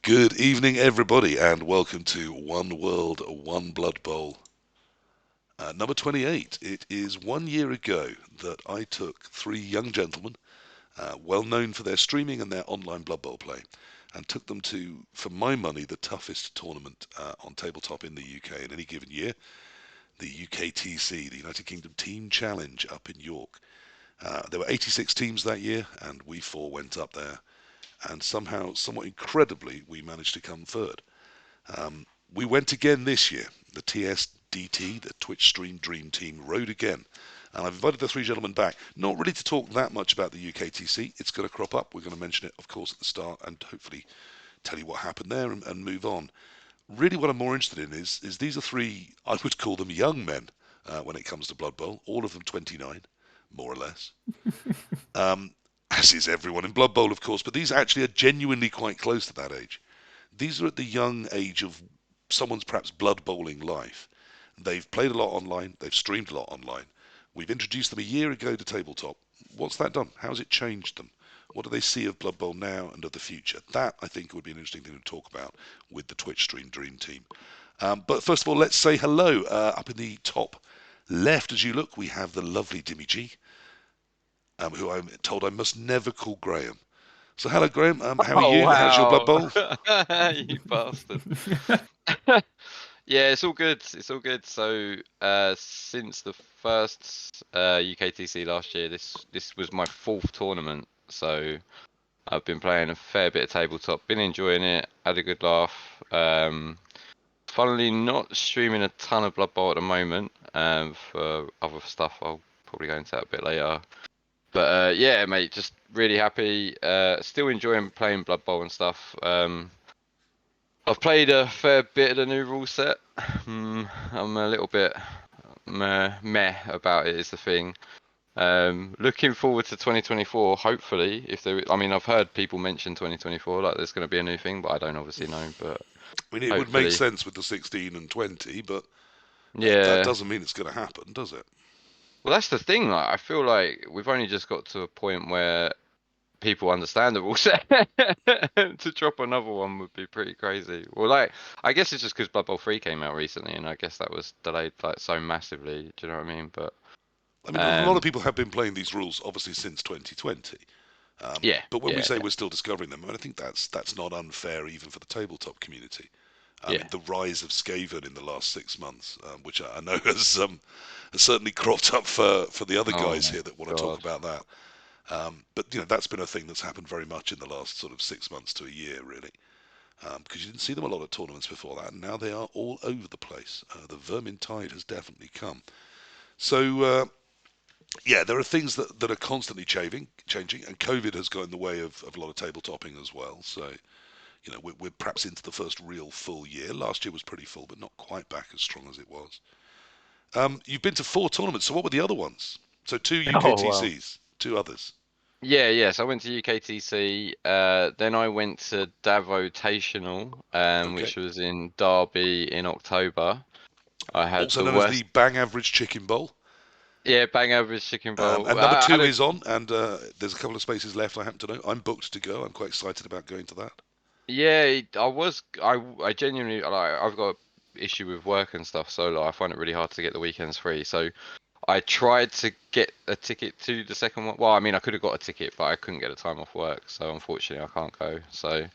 Good evening, everybody, and welcome to One World, One Blood Bowl. Number 28. It is 1 year ago that I took three young gentlemen, well known for their streaming and their online Blood Bowl play, and took them to, for my money, the toughest tournament on tabletop in the UK in any given year, the UKTC, the United Kingdom Team Challenge up in York. There were 86 teams that year, and we four went up there, and somehow, somewhat incredibly, we managed to come third. Um, we went again this year. The TSDT, the Twitch Stream Dream Team, rode again. And I've invited the three gentlemen back, not really to talk that much about the UKTC. It's going to crop up. We're going to mention it, of course, at the start and hopefully tell you what happened there and move on. Really, what I'm more interested in is these are three, I would call them young men when it comes to Blood Bowl, all of them 29, more or less. Um, as is everyone in Blood Bowl, of course, but these actually are genuinely quite close to that age. These are at the young age of someone's perhaps blood bowling life. They've played a lot online, they've streamed a lot online. We've introduced them a year ago to tabletop. What's that done? How's it changed them? What do they see of Blood Bowl now and of the future? That, I think, would be an interesting thing to talk about with the Twitch Stream Dream Team. But first of all, let's say hello. Up in the top left as you look, we have the lovely Dimmy G, who I'm told I must never call Graham. So hello, Graham. How are Oh you? How's your Blood wow, Bowl? you bastard. Yeah, it's all good. It's all good. So, since the first UKTC last year, this was my fourth tournament. So, I've been playing a fair bit of tabletop. Been enjoying it. Had a good laugh. Funnily, not streaming a ton of Blood Bowl at the moment. For other stuff, I'll probably go into that a bit later. But yeah, mate, just really happy. Still enjoying playing Blood Bowl and stuff. I've played a fair bit of the new rule set. I'm a little bit meh about it is the thing. Looking forward to 2024. Hopefully, if there, I mean, I've heard people mention 2024 like there's going to be a new thing, but I don't obviously know. But I mean, it would make hopefully, sense with the 16 and 20, but that yeah. doesn't mean it's going to happen, does it? Well, that's the thing. Like, I feel like we've only just got to a point where people understand the rule set. To drop another one would be pretty crazy. Well, like, I guess it's just because Blood Bowl 3 came out recently, and I guess that was delayed like so massively. Do you know what I mean? But I mean, a lot of um, people have been playing these rules obviously since 2020. yeah, But when we yeah, say we're still discovering them, I think that's not unfair even for the tabletop community. I mean, yeah. the rise of Skaven in the last 6 months, which I know has certainly cropped up for the other Oh guys my here that want to talk God. about that. But that's been a thing that's happened very much in the last sort of 6 months to a year, really. Because you didn't see them a lot at tournaments before that, and now they are all over the place. The vermin tide has definitely come. So yeah, there are things that are constantly changing, and COVID has got in the way of a lot of tabletopping as well. So we're perhaps into the first real full year. Last year was pretty full, but not quite back as strong as it was. You've been to four tournaments. So what were the other ones? So two Oh wow. UKTCs, two others. Yeah, yeah. So I went to UKTC. Then I went to Davotational, Okay, which was in Derby in October. I had also the known as the worst. Bang Average Chicken Bowl. Yeah, bang average chicken bowl. And number I had two a is on, and there's a couple of spaces left. I happen to know. I'm booked to go. I'm quite excited about going to that. Yeah, I genuinely like I've got a issue with work and stuff, so like, I find it really hard to get the weekends free. So I tried to get a ticket to the second one. Well, I mean, I could have got a ticket, but I couldn't get a time off work, so unfortunately I can't go. So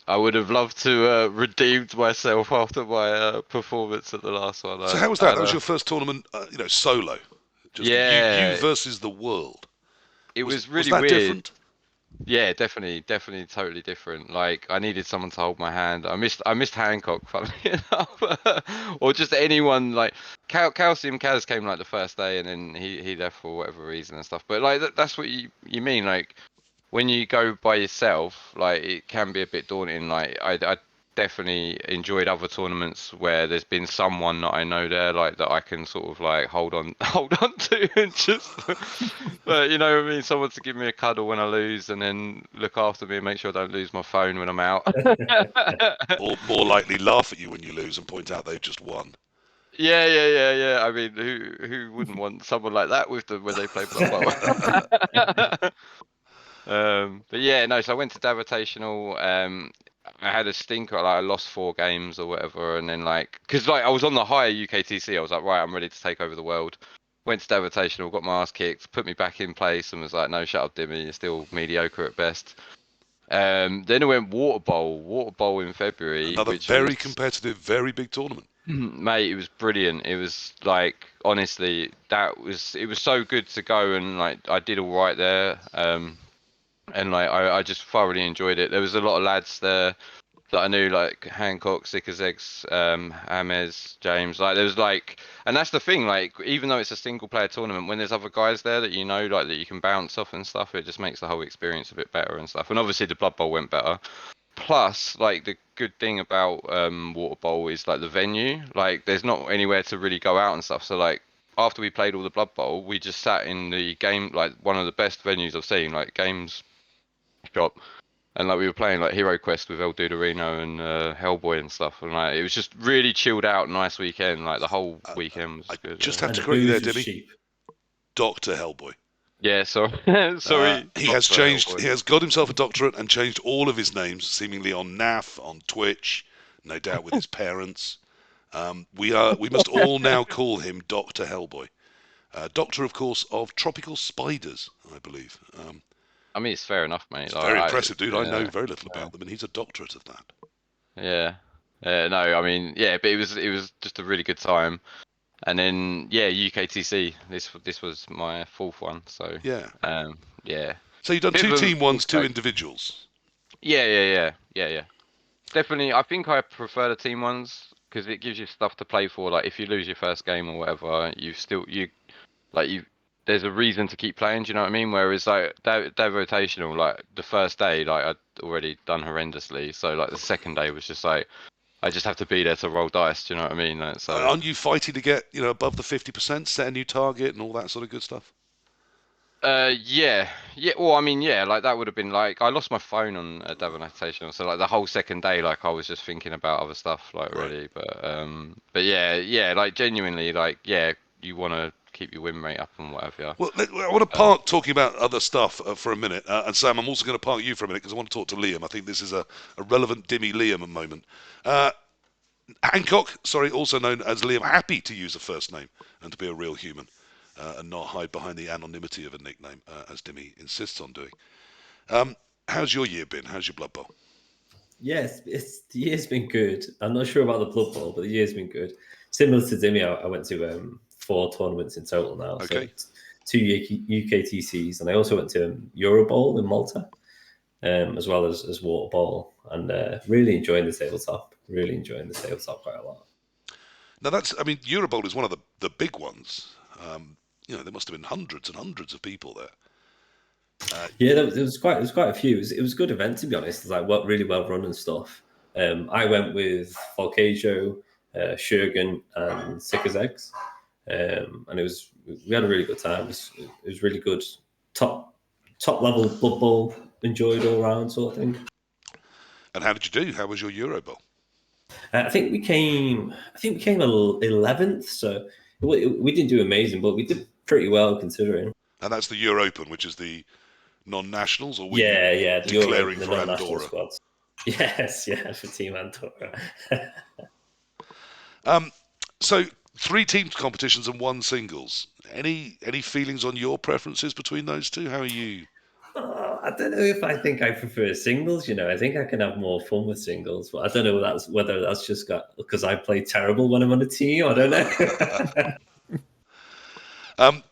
I would have loved to redeemed myself after my performance at the last one. So how was I that? had That was a your first tournament, solo, just you yeah, versus the world. it Was was was really that weird. different? Yeah, definitely, totally different. Like I needed someone to hold my hand. I missed Hancock, funnily enough, or just anyone like Calcium Kaz came like the first day, and then he left for whatever reason and stuff. But like that's what you mean. Like when you go by yourself, like it can be a bit daunting. Like I definitely enjoyed other tournaments where there's been someone that I know there, like that I can sort of like hold on hold on to and just but you know what I mean, someone to give me a cuddle when I lose and then look after me and make sure I don't lose my phone when I'm out. Or more likely laugh at you when you lose and point out they've just won. Yeah. I mean, who wouldn't want someone like that with them when they play Blood Bowl? But yeah, no. So I went to Davitational. I had a stinker, like I lost 4 games or whatever, and then like, because like I was on the higher UKTC, I was like, right, I'm ready to take over the world. Went to the Invitational, got my ass kicked, put me back in place, and was like, no, shut up, Dimmy, you're still mediocre at best. Then I went Water Bowl in February, Another which was, very competitive, very big tournament. mate, it was brilliant. It was like, honestly, it was so good to go, and like I did all right there. And like I just thoroughly enjoyed it. There was a lot of lads there that I knew, like Hancock, Sick as Eggs, James. Like there was like, and that's the thing. Like even though it's a single player tournament, when there's other guys there that you know, like that you can bounce off and stuff, it just makes the whole experience a bit better and stuff. And obviously the Blood Bowl went better. Plus, like the good thing about Water Bowl is like the venue. Like there's not anywhere to really go out and stuff. So like after we played all the Blood Bowl, we just sat in the game, like one of the best venues I've seen, like games shop, and like we were playing like Hero Quest with El Dudorino and Hellboy and stuff, and like it was just really chilled out, nice weekend. Like the whole weekend was I good. just Yeah, have And to the correct you there, booze was Dimmy. cheap. Dr. Hellboy. yeah. Sorry, sorry, He has Doctor changed. Hellboy. He has got himself a doctorate and changed all of his names, seemingly on NAF, on Twitch, no doubt with his parents. We must all now call him Doctor Hellboy. Doctor, of course, of tropical spiders, I believe. I mean, it's fair enough, mate. It's Like, very impressive, dude. I know yeah, very little about them, and he's a doctorate of that. yeah, yeah. No, I mean, yeah, but it was just a really good time. And then yeah, UKTC. This was my 4th one. So Yeah. yeah, So you've done bit two of a team ones, mixed two bag. individuals. Yeah. Definitely, I think I prefer the team ones because it gives you stuff to play for. Like if you lose your first game or whatever, you like you. There's a reason to keep playing. Do you know what I mean? Whereas like that rotational, like the first day, like I'd already done horrendously. So like the second day was just like I just have to be there to roll dice. Do you know what I mean? Like, so Aren't you fighting to get above the 50%, set a new target, and all that sort of good stuff? yeah. Well, I mean, yeah, like that would have been like I lost my phone on a Devon Invitational, so like the whole second day, like I was just thinking about other stuff, like Right. really. But yeah, like genuinely, like yeah, you want to keep your win rate up and whatever. Well, I want to Um, park talking about other stuff for a minute. And Sam, I'm also going to park you for a minute because I want to talk to Liam. I think this is a relevant Dimmy Liam moment. Uh, Hancock, sorry, also known as Liam, happy to use a first name and to be a real human and not hide behind the anonymity of a nickname, as Dimmy insists on doing. How's your year been? How's your Blood Bowl? Yes, the year's been good. I'm not sure about the Blood Bowl, but the year's been good. Similar to Dimmy, I went to 4 tournaments in total now. So Okay. 2 UKTCs, and I also went to Euro Bowl in Malta, as well as Water Bowl, and really enjoying the tabletop. Really enjoying the tabletop quite a lot. Now I mean, Eurobowl is one of the big ones. There must have been hundreds and hundreds of people there. Yeah, there was quite a few. It was a good event, to be honest. It's like really well run and stuff. I went with Volcajo, Shurgen, and Sick as Eggs, and we had a really good time. It was really good, top level Blood Bowl, enjoyed all around sort of thing. And how did you do? How was your Eurobowl? I think we came 11th, so we didn't do amazing, but we did pretty well considering. And that's the Euro Open, which is the non-nationals, or were you Yeah, the Euro declaring Open, the for non-national Andorra? squads. Yes, yeah, for Team Andorra. So 3 teams competitions and 1 singles. Any feelings on your preferences between those two? How are you? I don't know if I think I prefer singles. I think I can have more fun with singles, but I don't know whether that's just got because I play terrible when I'm on a team. I don't know.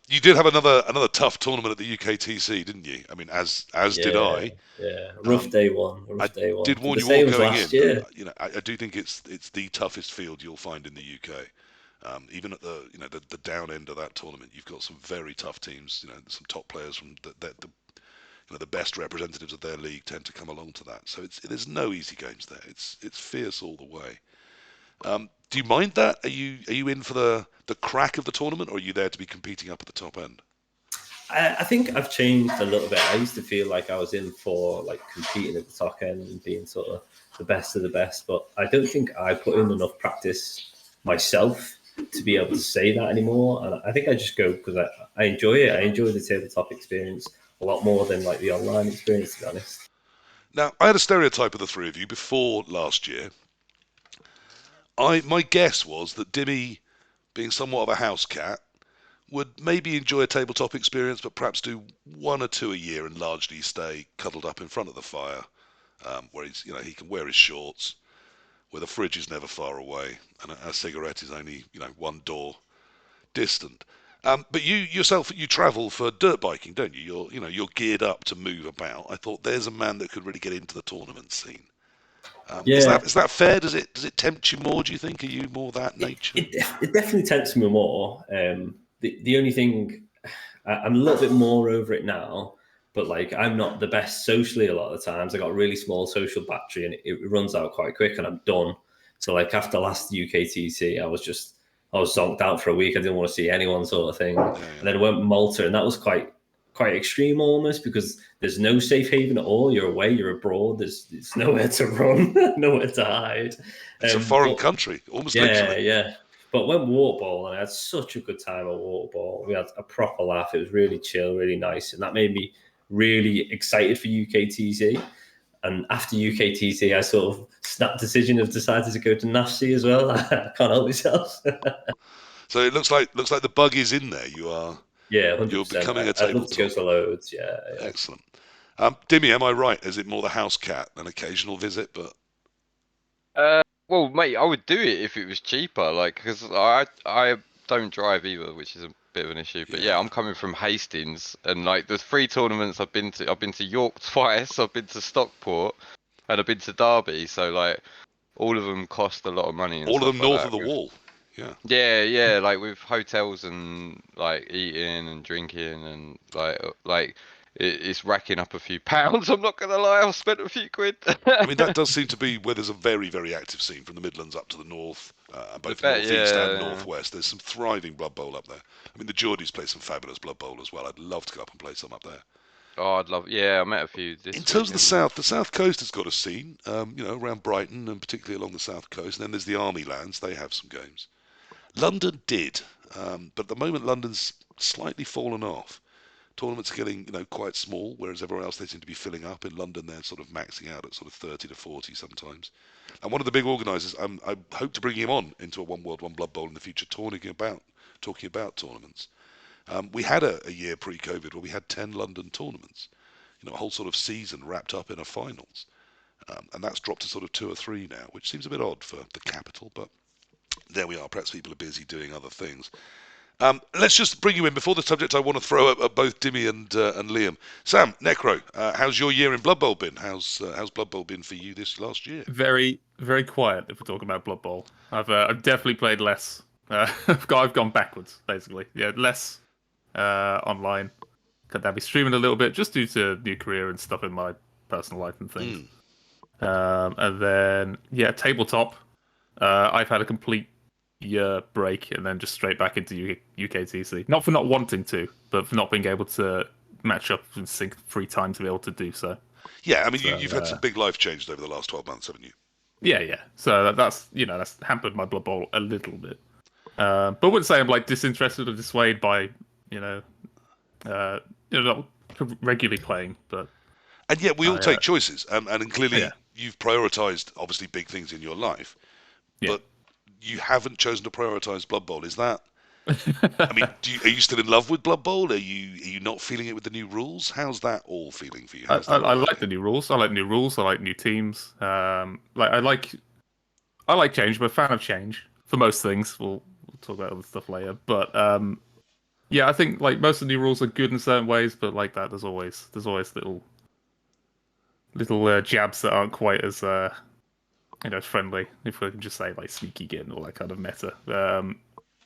You did have another tough tournament at the UKTC, didn't you? I mean, as did Yeah, I. yeah. Um, I Rough day one. did warn The you all same as going last in. year. I do think it's the toughest field you'll find in the UK. Even at the down end of that tournament, you've got some very tough teams. Some top players from the best representatives of their league tend to come along to that. So there's no easy games there. It's fierce all the way. Do you mind that? Are you in for the crack of the tournament, or are you there to be competing up at the top end? I think I've changed a little bit. I used to feel like I was in for like competing at the top end and being sort of the best of the best, but I don't think I put in enough practice myself to be able to say that anymore. And I think I just go because I enjoy it. I enjoy the tabletop experience a lot more than like the online experience, to be honest. Now, I had a stereotype of the three of you before last year. My guess was that Dimmy, being somewhat of a house cat, would maybe enjoy a tabletop experience, but perhaps do one or two a year and largely stay cuddled up in front of the fire, where he can wear his shorts, where the fridge is never far away, and a cigarette is only one door distant. But you yourself, you travel for dirt biking, don't you? You're geared up to move about. I thought there's a man that could really get into the tournament scene. Is Yeah, that fair? Does it tempt you more? Do you think? Are you more that nature? it definitely tempts me more. The only thing I'm a little bit more over it now, but like I'm not the best socially a lot of the times. I got a really small social battery and it runs out quite quick and I'm done. So like after last UKTC, I was zonked out for a week. I didn't want to see anyone sort of thing. Yeah, yeah. And then I went to Malta and that was quite extreme almost because there's no safe haven at all. You're away, you're abroad. There's nowhere to run, nowhere to hide. It's a foreign country, almost literally. Yeah. But when water ball, and I had such a good time at water ball. We had a proper laugh. It was really chill, really nice, and that made me really excited for UKTC. And after UKTC, I sort of snapped decision of decided to go to NAFC as well. I can't help myself. So it looks like the bug is in there. Yeah, You're 100%. becoming a I'd love to go tabletop. to loads. Yeah. Excellent. Dimmy, am I right? Is it more the house cat, an occasional visit, but Well, mate, I would do it if it was cheaper, like, because I don't drive either, which is a bit of an issue. But yeah, Yeah. I'm coming from Hastings, and like the three tournaments I've been to York twice, I've been to Stockport, and I've been to Derby. So like, all of them cost a lot of money and all of them stuff like north of that. the wall? Yeah. Yeah, like with hotels and like eating and drinking and it's racking up a few pounds. I'm not gonna lie, I've spent a few quid. I mean, that does seem to be where there's a very, very active scene from the Midlands up to the north, I both bet, northeast and yeah. northwest. There's some thriving Blood Bowl up there. I mean, the Geordies play some fabulous Blood Bowl as well. I'd love to go up and play some up there. Oh, I'd love. Yeah, I met a few In this terms of weekend. the south coast has got a scene, around Brighton and particularly along the south coast. And then there's the Army Lands; they have some games. London did, but at the moment London's slightly fallen off. Tournaments are getting quite small, whereas everywhere else they seem to be filling up. In London, they're sort of maxing out at sort of 30 to 40 sometimes. And one of the big organisers, I hope to bring him on into a One World One Blood Bowl in the future, talking about tournaments. We had a year pre-COVID where we had 10 London tournaments, a whole sort of season wrapped up in a finals. And that's dropped to sort of two or three now, which seems a bit odd for the capital, but there we are. Perhaps people are busy doing other things. Let's just bring you in before the subject I want to throw at both Dimmy and Liam. Sam, Necro, how's your year in Blood Bowl been? How's Blood Bowl been for you this last year? Very, very quiet if we're talking about Blood Bowl. I've definitely played less. I've gone backwards, basically. Yeah, less online. Could that be streaming a little bit just due to new career and stuff in my personal life and things. And then, yeah, tabletop. I've had a complete year break and then just straight back into UKTC. Not for not wanting to, but for not being able to match up and sync free time to be able to do so. Yeah, I mean, So, you've had some big life changes over the last 12 months, haven't you? Yeah. So that's hampered my Blood Bowl a little bit. But I wouldn't say I'm like disinterested or dissuaded by not regularly playing. But And yet we all take choices, and clearly yeah. you've prioritised obviously big things in your life, Yeah. but you haven't chosen to prioritise Blood Bowl. Is that? I mean, are you still in love with Blood Bowl? Are you not feeling it with the new rules? How's that all feeling for you? How's that I all like the new rules. I like new rules. I like new teams. I like change. I'm a fan of change for most things. We'll talk about other stuff later. But yeah, I think like most of the new rules are good in certain ways, but like that, there's always little jabs that aren't quite as friendly. If we can just say like sneaky git and all that kind of meta.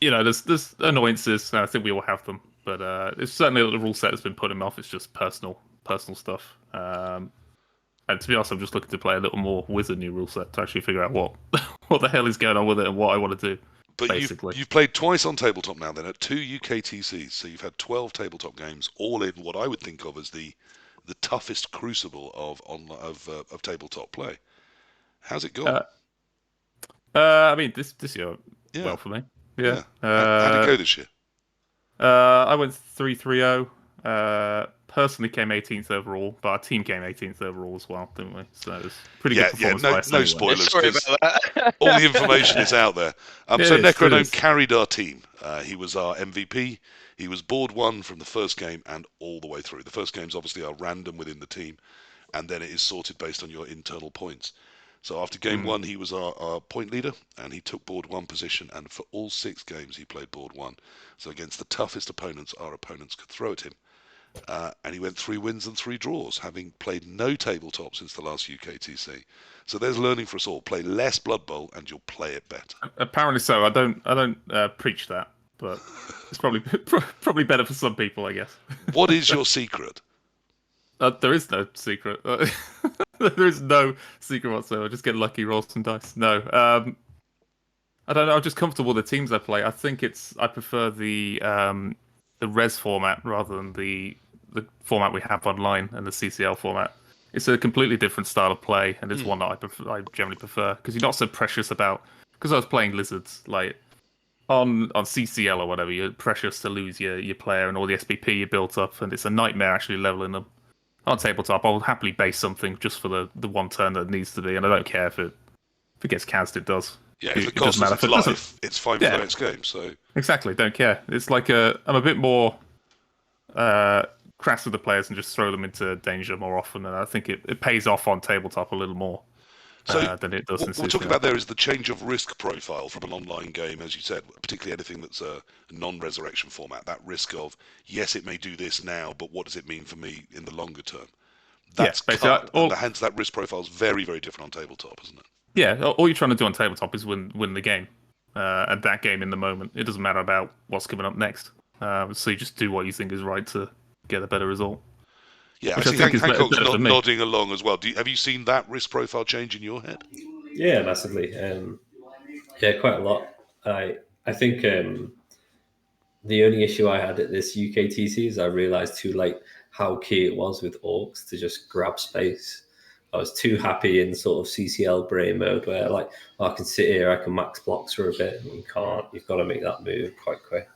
There's annoyances, and I think we all have them. But it's certainly the rule set has been putting me off. It's just personal stuff. And to be honest, I'm just looking to play a little more with the new rule set to actually figure out what what the hell is going on with it and what I want to do. But basically, you've played twice on tabletop now, then at two UKTCs, so you've had 12 tabletop games, all in what I would think of as the toughest crucible of tabletop play. How's it gone? I mean this year Yeah. well for me. Yeah. How'd it go this year? I went 3-3-0. personally came 18th overall, but our team came 18th overall as well, didn't we? So it was pretty Yeah, good performance no, by us no anyway. spoilers. Sorry Because about that. all the information is out there. It So is, it NecroGnome is. carried our team. He was our MVP. He was board one from the first game and all the way through. The first games obviously are random within the team, and then it is sorted based on your internal points. So after game one, he was our point leader, and he took board one position, and for all 6 games he played board one. So against the toughest opponents our opponents could throw at him. And he went 3 wins and 3 draws, having played no tabletop since the last UKTC. So there's learning for us all. Play less Blood Bowl and you'll play it better. Apparently so. I don't preach that, but it's probably better for some people, I guess. What is your secret? There is no secret. There is no secret whatsoever. Just get lucky, roll some dice. No, I don't know. I'm just comfortable with the teams I play. I think I prefer the res format rather than the format we have online and the CCL format. It's a completely different style of play, and it's one that I generally prefer because you're not so precious about. Because I was playing Lizards, like on CCL or whatever, you're precious to lose your player and all the SPP you built up, and it's a nightmare actually leveling them. On tabletop, I'll happily base something just for the one turn that it needs to be, and I don't care if it gets cast. It does. Yeah, if it It costs doesn't us matter. its If it doesn't- life, it's fine for the next game. So Exactly, don't care. It's like I'm a bit more crass with the players and just throw them into danger more often, and I think it pays off on tabletop a little more than it does in what we're talking CCL. about there is the change of risk profile from an online game, as you said, particularly anything that's a non-resurrection format. That risk of, yes, it may do this now, but what does it mean for me in the longer term? That's basically, cut, and hence that risk profile is very, very different on tabletop, isn't it? Yeah, all you're trying to do on tabletop is win the game, and that game in the moment. It doesn't matter about what's coming up next. So you just do what you think is right to get a better result. Yeah, Which I I see think is Hancock's better for me. nodding along as well. Have you seen that risk profile change in your head? Yeah, massively. Yeah, quite a lot. I think the only issue I had at this UKTC is I realised too late how key it was with orcs to just grab space. I was too happy in sort of CCL brain mode where like, oh, I can sit here, I can max blocks for a bit, and you can't. You've got to make that move quite quick.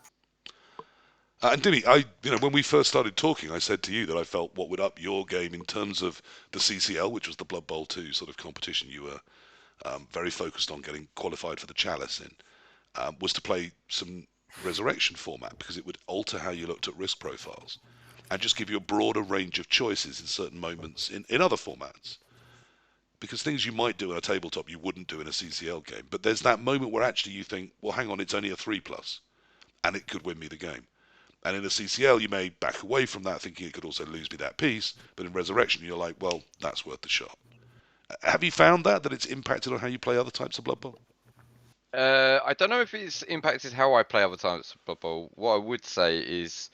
And Dimmy, when we first started talking, I said to you that I felt what would up your game in terms of the CCL, which was the Blood Bowl 2 sort of competition you were very focused on getting qualified for the Chalice in, was to play some resurrection format because it would alter how you looked at risk profiles and just give you a broader range of choices in certain moments in other formats. Because things you might do in a tabletop you wouldn't do in a CCL game. But there's that moment where actually you think, well, hang on, it's only a 3+, and it could win me the game. And in a CCL, you may back away from that, thinking it could also lose me that piece. But in Resurrection, you're like, well, that's worth the shot. Have you found that it's impacted on how you play other types of Blood Bowl? I don't know if it's impacted how I play other types of Blood Bowl. What I would say is,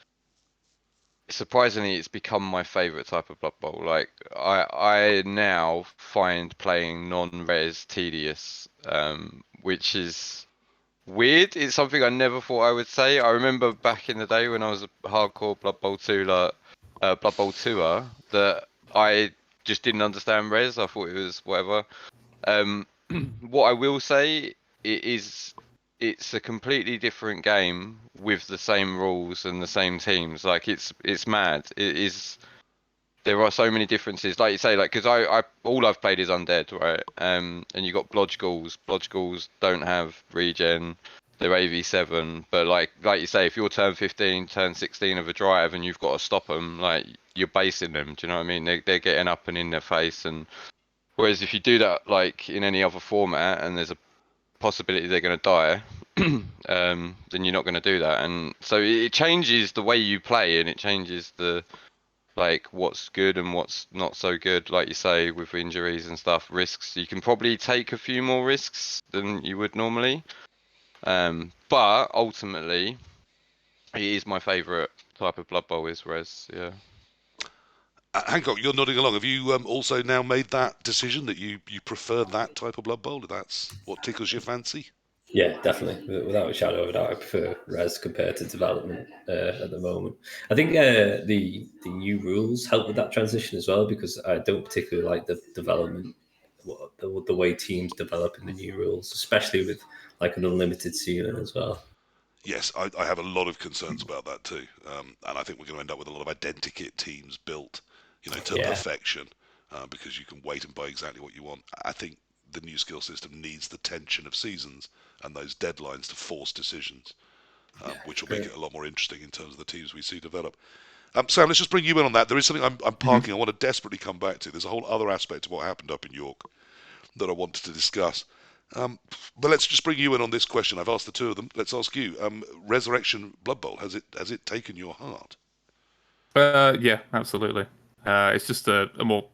surprisingly, it's become my favourite type of Blood Bowl. Like, I now find playing non-res tedious, which is weird. It's something I never thought I would say. I remember back in the day when I was a hardcore Blood Bowl 2, Blood Bowl 2er, that I just didn't understand res. I thought it was whatever. What I will say is it's a completely different game with the same rules and the same teams. Like it's mad. It is. There are so many differences, like you say, like because I all I've played is undead, right? And you got blodge ghouls. Blodge ghouls don't have regen. They're AV7, but like you say, if you're turn 15, turn 16 of a drive, and you've got to stop them, like you're basing them. Do you know what I mean? They're getting up and in their face, and whereas if you do that like in any other format, and there's a possibility they're going to die, then you're not going to do that. And so it changes the way you play, and it changes the like what's good and what's not so good. Like you say, with injuries and stuff, risks, you can probably take a few more risks than you would normally. But ultimately, it is my favourite type of Blood Bowl is res. Yeah. Hancock, you're nodding along. Have you also now made that decision that you prefer that type of Blood Bowl? That's what tickles your fancy? Yeah, definitely. Without a shadow of a doubt, I prefer res compared to development at the moment. I think the new rules help with that transition as well because I don't particularly like the development, the way teams develop in the new rules, especially with like an unlimited ceiling as well. Yes, I have a lot of concerns about that too, and I think we're going to end up with a lot of identikit teams built, to Yeah. perfection, because you can wait and buy exactly what you want. I think the new skill system needs the tension of seasons and those deadlines to force decisions, which will make Great. it a lot more interesting in terms of the teams we see develop. Sam, let's just bring you in on that. There is something I'm Mhm. parking. I want to desperately come back to. There's a whole other aspect of what happened up in York that I wanted to discuss. But let's just bring you in on this question. I've asked the two of them. Let's ask you. Resurrection Blood Bowl, has it taken your heart? Yeah, absolutely. It's just a more,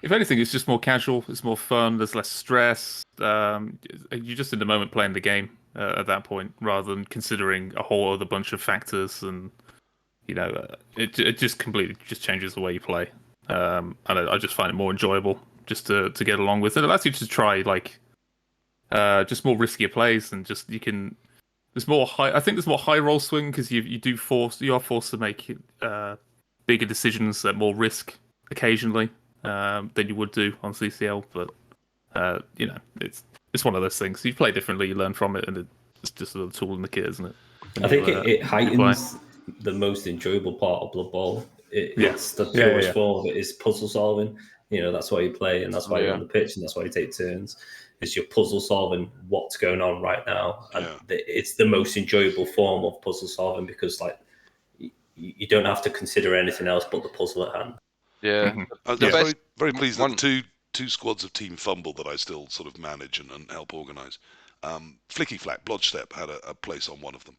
if anything, it's just more casual. It's more fun. There's less stress. You're just in the moment playing the game at that point, rather than considering a whole other bunch of factors. And it just completely just changes the way you play. And I just find it more enjoyable just to get along with. It allows you to try like just more riskier plays, and just you can. There's more high. I think there's more high roll swing because you are forced to make bigger decisions at more risk occasionally than you would do on CCL. But it's one of those things. You play differently, you learn from it, and it's just a tool in the kit, isn't it? I think it When you play. heightens the most enjoyable part of Blood Bowl. Yeah. It's the Yeah, purest yeah. form of it is puzzle solving. That's why you play, and that's why you're Yeah. on the pitch, and that's why you take turns. It's your puzzle solving. What's going on right now, and Yeah. it's the most enjoyable form of puzzle solving because you don't have to consider anything else but the puzzle at hand. Yeah. Mhm. I was The Yeah. very best very pleased that one. the two squads of Team Fumble that I still sort of manage and help organise. Flicky Flack, Blodgestep had a place on one of them,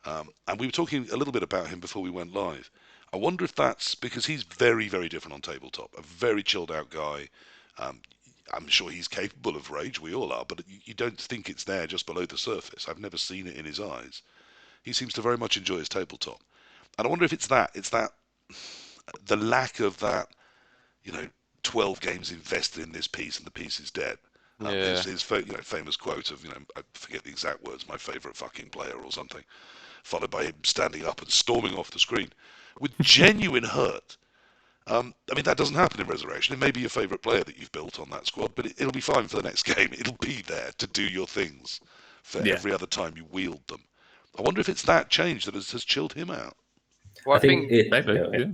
and we were talking a little bit about him before we went live. I wonder if that's because he's very very different on tabletop. A very chilled out guy. Um, I'm sure he's capable of rage. We all are, but you don't think it's there just below the surface. I've never seen it in his eyes. He seems to very much enjoy his tabletop, and I wonder if it's that. It's that the lack of that, you know, 12 games invested in this piece and the piece is dead. Yeah. His famous quote of, I forget the exact words, my favourite fucking player or something, followed by him standing up and storming off the screen with genuine hurt. I mean, that doesn't happen in Resurrection. It may be your favourite player that you've built on that squad, but it'll be fine for the next game. It'll be there to do your things for Yeah. every other time you wield them. I wonder if it's that change that has chilled him out. Well, I I think think Maybe. Yeah.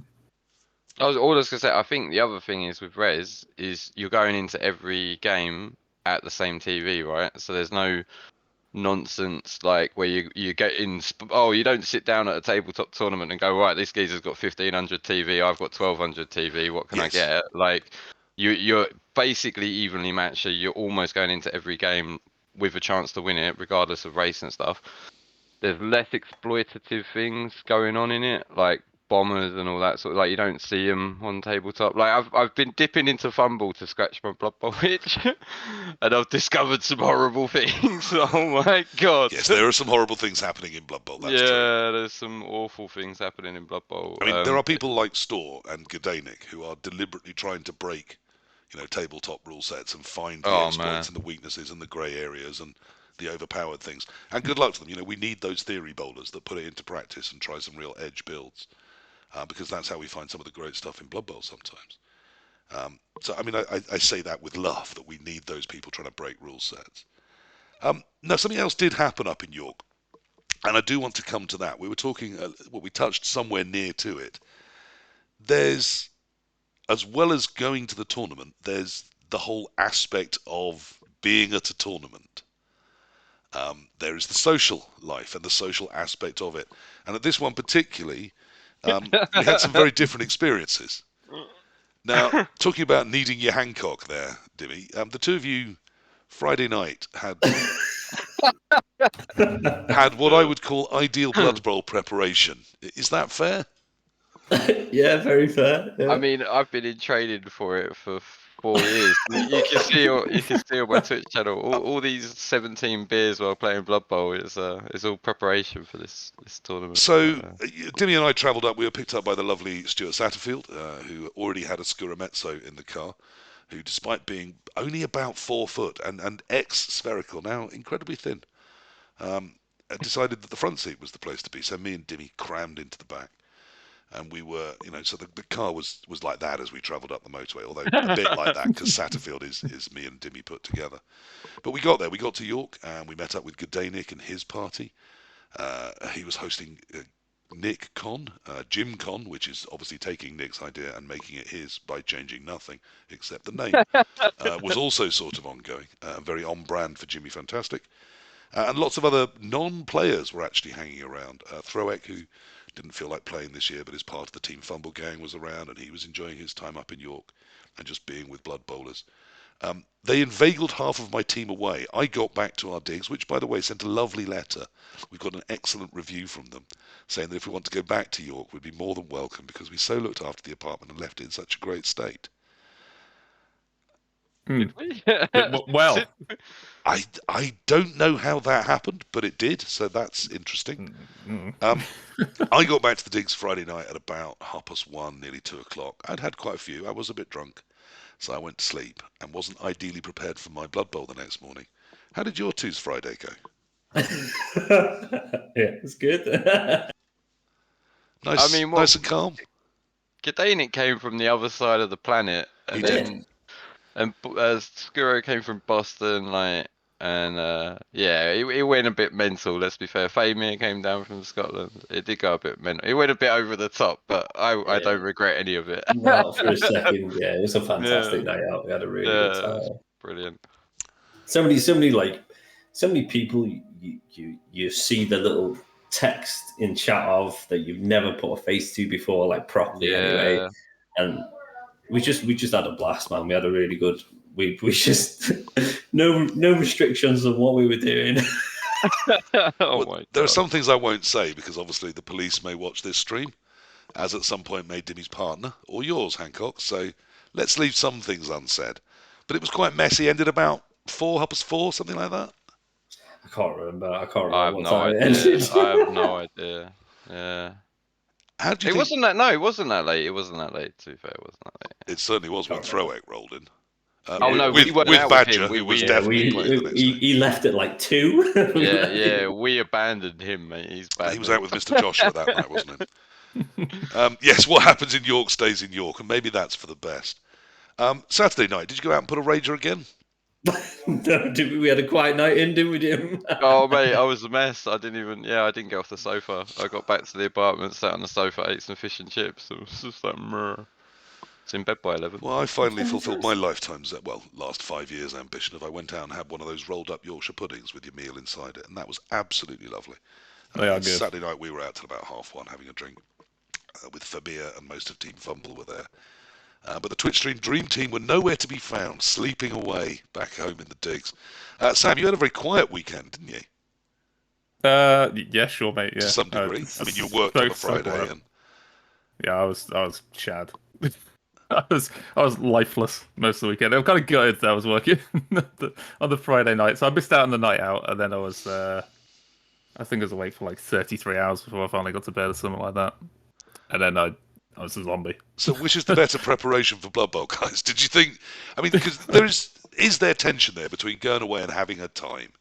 all I was gonna say. I think the other thing is with Res is you're going into every game at the same TV, right? So there's no nonsense like where you get in. Oh, you don't sit down at a tabletop tournament and go, right, this geezer's got 1500 TV, I've got 1200 TV. What can I Yes. get? Like you're basically evenly matched. So you're almost going into every game with a chance to win it, regardless of race and stuff. There's less exploitative things going on in it, like bombers and all that sort of, like you don't see them on tabletop. Like I've been dipping into Fumble to scratch my Blood Bowl itch, and I've discovered some horrible things. Oh my god. Yes, there are some horrible things happening in Blood Bowl, that's true. Yeah, there's some awful things happening in Blood Bowl. I mean, there are people like Store and Gdanik who are deliberately trying to break, tabletop rule sets and find the Oh exploits man. and the weaknesses and the grey areas and the overpowered things. And good luck to them. We need those theory bowlers that put it into practice and try some real edge builds, because that's how we find some of the great stuff in Blood Bowl sometimes. So, I mean, I say that with love, that we need those people trying to break rule sets. Now, something else did happen up in York, and I do want to come to that. We were talking, we touched somewhere near to it. There's, as well as going to the tournament, there's the whole aspect of being at a tournament. There is the social life and the social aspect of it. And at this one particularly, we had some very different experiences. Now, talking about needing your Hancock there, Dimmy, the two of you Friday night had what I would call ideal Blood Bowl preparation. Is that fair? Yeah, very fair. I mean, I've been in training for it for 4 years. You can see on my Twitch channel all these 17 beers while playing Blood Bowl. It's all preparation for this tournament. So, Dimmy and I travelled up. We were picked up by the lovely Stuart Satterfield, who already had a Scuramezzo in the car, who, despite being only about 4 foot and ex-spherical, now incredibly thin, decided that the front seat was the place to be. So me and Dimmy crammed into the back. And we were, so the car was like that as we travelled up the motorway, although a bit like that because Satterfield is me and Dimmy put together. But we got there. We got to York and we met up with Gdanik and his party. He was hosting NicCon, Jim Con, which is obviously taking Nick's idea and making it his by changing nothing except the name, was also sort of ongoing, very on brand for Jimmy Fantastic. And lots of other non-players were actually hanging around. Throek, who didn't feel like playing this year but is part of the Team Fumble gang, was around, and he was enjoying his time up in York and just being with Blood Bowlers. They inveigled half of my team away. I got back to our digs, which, by the way, sent a lovely letter. We've got an excellent review from them, saying that if we want to go back to York, we'd be more than welcome because we so looked after the apartment and left it in such a great state. Did we? Well, I don't know how that happened, but it did, so that's interesting. I got back to the digs Friday night at about 1:30, nearly 2 o'clock. I'd had quite a few. I was a bit drunk, so I went to sleep and wasn't ideally prepared for my Blood Bowl the next morning. How did your twos Friday go? Yeah, it's good. Nice, I mean, nice and calm. Gdanik came from the other side of the planet, He and did. then Skuro came from Boston, like, and yeah, it went a bit mental. Let's be fair. Famir came down from Scotland. It did go a bit mental. It went a bit over the top, but I don't regret any of it. Not for a second. Yeah, it was a fantastic night out. We had a really good time. Brilliant. So many people you see the little text in chat of that you've never put a face to before, like properly anyway. And we just had a blast, man. We had a really good. We just no restrictions on what we were doing. There are some things I won't say because obviously the police may watch this stream, as at some point may Dimmy's partner or yours, Hancock. So let's leave some things unsaid. But it was quite messy. Ended about 4:04, something like that. I can't remember I have what no time it idea. ended. I have no idea. Yeah. How do you It think? wasn't that. No, it wasn't that late. It wasn't that late. To be fair, it wasn't that late. It certainly was when Throek rolled in. Oh no, we weren't with out Badger, with him. who was definitely playing the next day. He left at like 2. Yeah, we abandoned him, mate. He's bad. He was out with Mr. Joshua that night, wasn't he? Yes, what happens in York stays in York, and maybe that's for the best. Saturday night, did you go out and put a rager again? No, we had a quiet night in, didn't we, Jim? Oh mate, I was a mess. I didn't get off the sofa. I got back to the apartment, sat on the sofa, ate some fish and chips. It was just like, it's in bed by 11. Well, I finally fulfilled my lifetime's, last 5 years ambition of I went out and had one of those rolled up Yorkshire puddings with your meal inside it, and that was absolutely lovely. They are good. Saturday night we were out till about 1:30 having a drink with Fabia, and most of Team Fumble were there. But the Twitch stream dream team were nowhere to be found, sleeping away back home in the digs. Sam, you had a very quiet weekend, didn't you? Yeah, sure, mate. Yeah, to some degree. I mean, you worked on a Friday, and yeah, I was Chad. I was lifeless most of the weekend. I'm kind of gutted that I was working on the Friday night, so I missed out on the night out, and then I was, I think I was awake for like 33 hours before I finally got to bed or something like that, and then I was a zombie. So, which is the better preparation for Blood Bowl, guys? Did you think? I mean, because is there tension there between going away and having a time?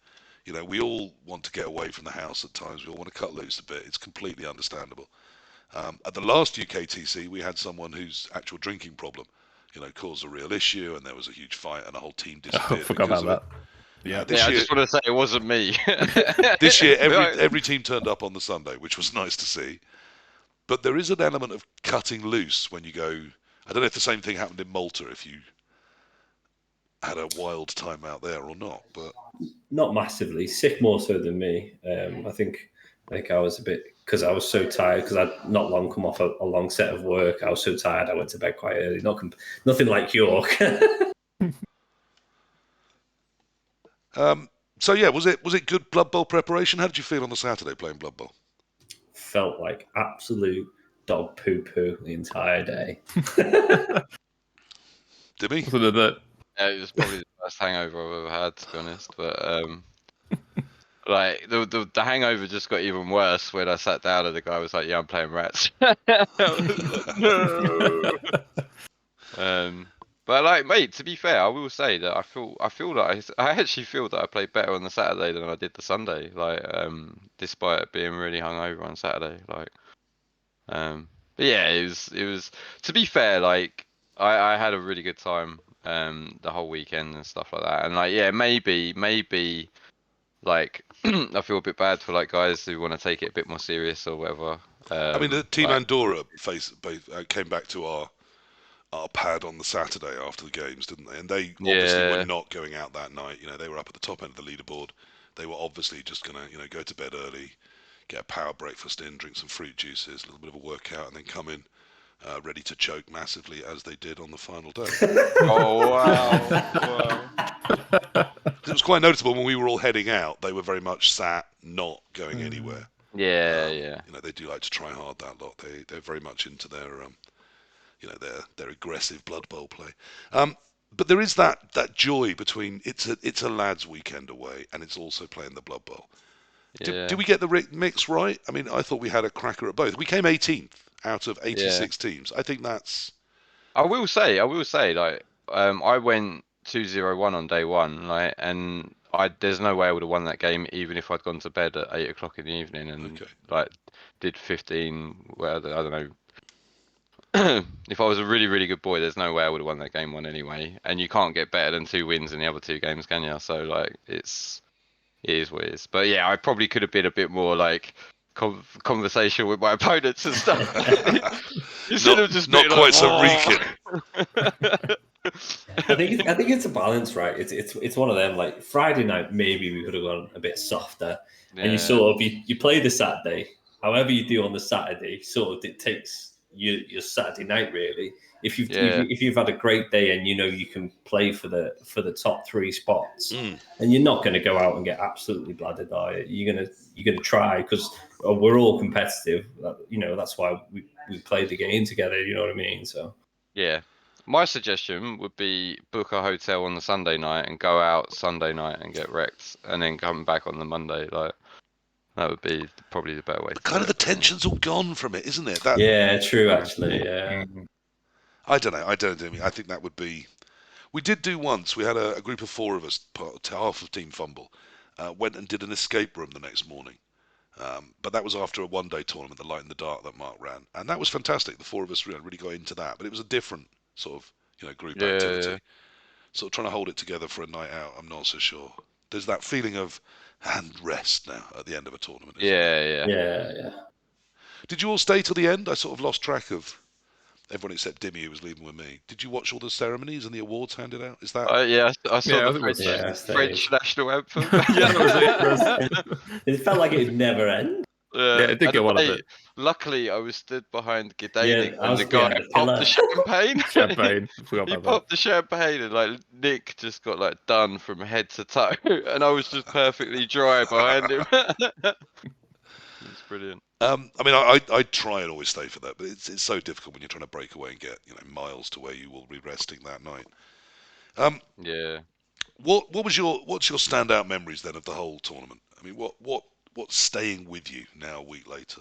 You know, we all want to get away from the house at times. We all want to cut loose a bit. It's completely understandable. At the last UKTC, we had someone whose actual drinking problem, caused a real issue, and there was a huge fight, and a whole team disappeared. I forgot about that. Yeah, I just want to say it wasn't me. This year, every team turned up on the Sunday, which was nice to see. But there is an element of cutting loose when you go. I don't know if the same thing happened in Malta, if you had a wild time out there or not, but not massively. Sick more so than me. I think I was a bit, because I was so tired, because I'd not long come off a long set of work. I was so tired I went to bed quite early. Nothing like York. So yeah, was it good Blood Bowl preparation? How did you feel on the Saturday playing Blood Bowl? Felt like absolute dog poo the entire day. Dimmy? It was probably the worst hangover I've ever had, to be honest. But like the hangover just got even worse when I sat down and the guy was like, "Yeah, I'm playing Rats." No. But like, mate, to be fair, I will say that I actually feel that I played better on the Saturday than I did the Sunday. Like, despite being really hungover on Saturday, like, but yeah, it was. To be fair, like, I had a really good time the whole weekend and stuff like that. And like, yeah, maybe like I feel a bit bad for like guys who want to take it a bit more serious or whatever. I mean, the Team like, Andorra came back to our pad on the Saturday after the games, didn't they? And they obviously were yeah, not going out that night. They were up at the top end of the leaderboard. They were obviously just gonna, go to bed early, get a power breakfast in, drink some fruit juices, a little bit of a workout, and then come in ready to choke massively as they did on the final day. oh wow. It was quite noticeable when we were all heading out. They were very much sat, not going anywhere. Yeah. They do like to try hard, that lot. They're very much into their their aggressive Blood Bowl play. But there is that joy between it's a lads' weekend away and it's also playing the Blood Bowl. Yeah. Did we get the mix right? I mean, I thought we had a cracker at both. We came 18th out of 86 teams. I think that's. I will say, like, I went 2-0-1 on day one, like, and there's no way I would have won that game even if I'd gone to bed at 8 o'clock in the evening and like did 15. Well, I don't know. If I was a really, really good boy, there's no way I would have won that game one anyway. And you can't get better than 2 wins in the other 2 games, can you? So like, it is what it is. But yeah, I probably could have been a bit more like conversation with my opponents and stuff. Instead of just not being quite like, so reeking. I think it's a balance, right? It's one of them. Like Friday night, maybe we could have gone a bit softer, and you sort of you play the Saturday. However you do on the Saturday, sort of dictates your Saturday night really. If you've had a great day and you can play for the top 3 spots, and you're not going to go out and get absolutely bladdered, are you? You're gonna try because we're all competitive. That's why we play the game together. You know what I mean? So yeah. My suggestion would be book a hotel on the Sunday night and go out Sunday night and get wrecked, and then come back on the Monday. Like that would be probably the better way. Kind of the tension's all gone from it, isn't it? Yeah, true. Actually, yeah. I don't know. I think that would be. We did do once. We had a group of 4 of us, half of Team Fumble, went and did an escape room the next morning. But that was after a one-day tournament, the Light in the Dark that Mark ran, and that was fantastic. The 4 of us really got into that, but it was a different sort of group activity. Yeah. Sort of trying to hold it together for a night out. I'm not so sure. There's that feeling of hand rest now at the end of a tournament. Yeah. Did you all stay till the end? I sort of lost track of everyone except Dimmy, who was leaving with me. Did you watch all the ceremonies and the awards handed out? Is that? I saw the French national anthem. It felt like it never ended. It did get one of it. Luckily, I was stood behind Gdanik and the guy popped the champagne. He popped the champagne and like Nick just got like done from head to toe, and I was just perfectly dry behind him. It's brilliant. I mean, I try and always stay for that, but it's so difficult when you're trying to break away and get miles to where you will be resting that night. Yeah. What's your standout memories then of the whole tournament? I mean, what's staying with you now a week later?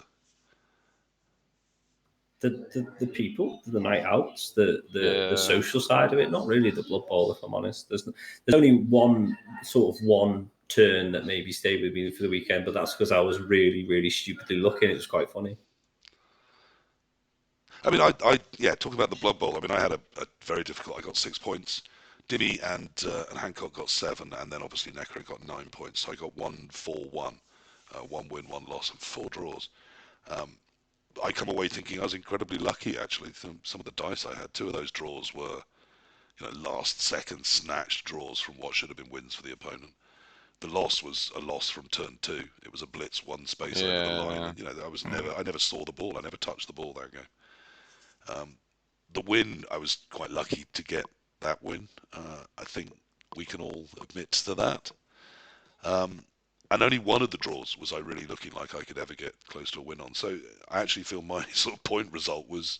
The people, the night outs, the social side of it. Not really the Blood Bowl, if I'm honest. There's only one turn that maybe stayed with me for the weekend, but that's because I was really, really stupidly looking. It was quite funny. I mean, talking about the Blood Bowl, I mean, I had a very difficult. I got 6 points. Dimmy and Hancock got 7, and then obviously Necro got 9 points. So I got 1-4-1, 1 win, 1 loss, and 4 draws. I come away thinking I was incredibly lucky. Actually, some of the dice I had, 2 of those draws were, last second snatched draws from what should have been wins for the opponent. The loss was a loss from turn 2. It was a blitz 1 space over the line. And, I never saw the ball. I never touched the ball that game. The win, I was quite lucky to get that win. I think we can all admit to that. And only one of the draws was I really looking like I could ever get close to a win on. So I actually feel my sort of point result was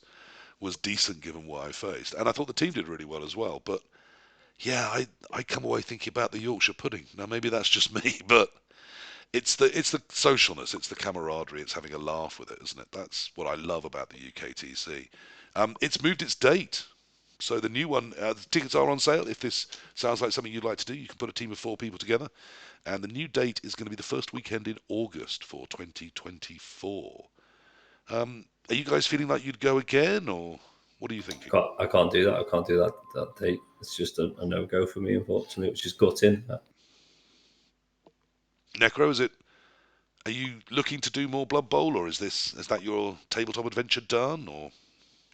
decent given what I faced. And I thought the team did really well as well. But yeah, I come away thinking about the Yorkshire pudding. Now maybe that's just me, but it's the socialness, it's the camaraderie, it's having a laugh with it, isn't it? That's what I love about the UKTC. It's moved its date. So the new one, the tickets are on sale. If this sounds like something you'd like to do, you can put a team of 4 people together. And the new date is going to be the first weekend in August for 2024. Are you guys feeling like you'd go again, or what are you thinking? I can't do that. I can't do that date. It's just a no-go for me, unfortunately, which is gutting. Necro, are you looking to do more Blood Bowl, or is that your tabletop adventure done, or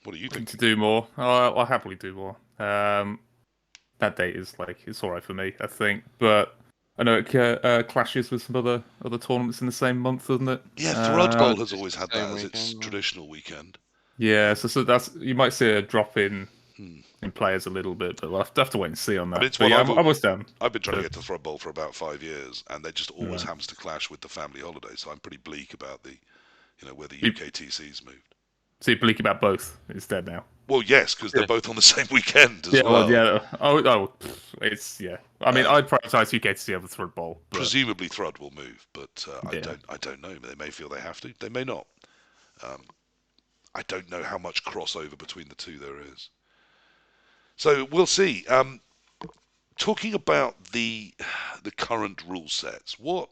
what do you Looking think? to do more. I'll happily do more. That date is it's all right for me, I think. But I know it clashes with some other tournaments in the same month, doesn't it? Yeah, Thrud Bowl has It's always the had that same as its weekend. traditional weekend. Yeah, so that's you might see a drop in Hmm. players a little bit, but we'll have to wait and see on I that. mean, it's But what yeah, I was down. I've been trying to But, get to Thrud Bowl for about 5 years, and they just always right. happens to clash with the family holiday. So I'm pretty bleak about where the You, UKTC's moved. so you're bleak about both instead now. Well, yes, because they're Yeah. both on the same weekend as Yeah, well, well. yeah. It's yeah. I mean, I'd prioritize UKTC over Thread Bowl. But, Presumably, Thrud will move, but yeah. I don't know. They may feel they have to. They may not. I don't know how much crossover between the two there is. So we'll see. Talking about the current rule sets, what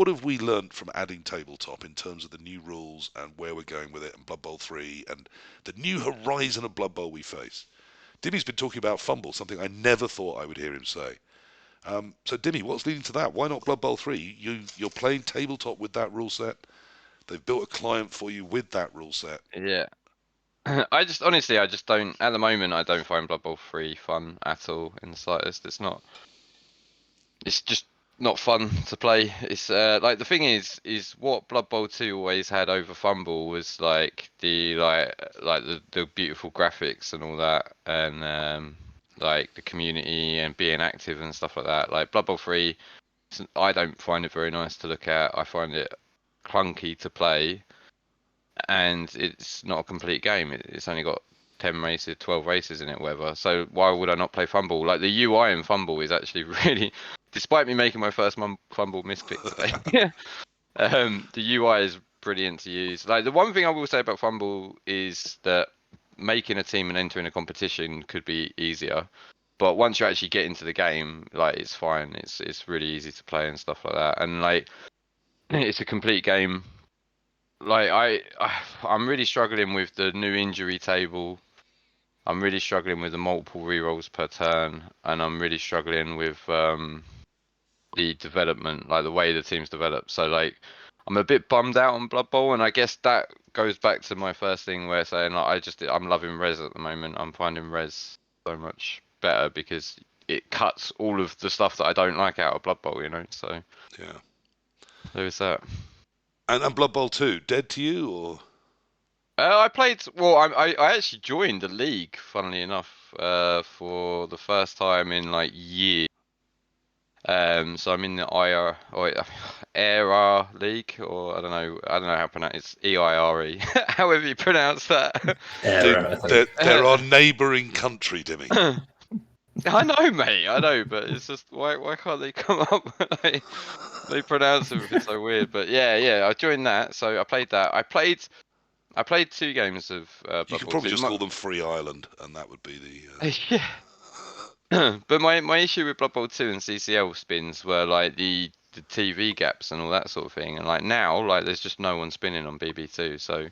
have we learnt from adding tabletop in terms of the new rules and where we're going with it, and Blood Bowl 3 and the new horizon of Blood Bowl we face? Dimmy's been talking about fumble, something I never thought I would hear him say. So Dimmy, what's leading to that? Why not Blood Bowl 3? You're playing tabletop with that rule set. They've built a client for you with that rule set. Yeah. I just don't. At the moment, I don't find Blood Bowl 3 fun at all in the slightest. It's just not fun to play. It's like the thing is what Blood Bowl 2 always had over Fumble was like the beautiful graphics and all that, and like the community and being active and stuff like that. Like Blood Bowl 3, I don't find it very nice to look at. I find it clunky to play, and it's not a complete game. It's only got 10 races, 12 races in it, whatever. So why would I not play Fumble? Like the UI in Fumble is actually really, despite me making my first Fumble misclick today, the UI is brilliant to use. Like the one thing I will say about Fumble is that making a team and entering a competition could be easier. But once you actually get into the game, like it's fine. It's really easy to play and stuff like that. And like it's a complete game. Like I'm really struggling with the new injury table. I'm really struggling with the multiple rerolls per turn, and I'm really struggling with the development, like the way the teams develop. So like I'm a bit bummed out on Blood Bowl, and I guess that goes back to my first thing where saying like I'm loving Res at the moment. I'm finding Res so much better because it cuts all of the stuff that I don't like out of Blood Bowl, you know. So Yeah. there's that. And Blood Bowl 2, dead to you, or? I played. Well, I actually joined the league, funnily enough, for the first time in like years. So I'm in the IR or ERA league, or I don't know how to pronounce it. It's EIRE, however you pronounce that. Era, I think. They're our neighbouring country, Dimmy. I know, mate. I know, but it's just why can't they come up? They pronounce everything so weird. But yeah. I joined that, so I played that. I played 2 games of You Blood could Bowl probably 2. just call them Free Island, and that would be the. Yeah. But my issue with Blood Bowl 2 and CCL spins were like the TV gaps and all that sort of thing. And like now, like there's just no one spinning on BB2, so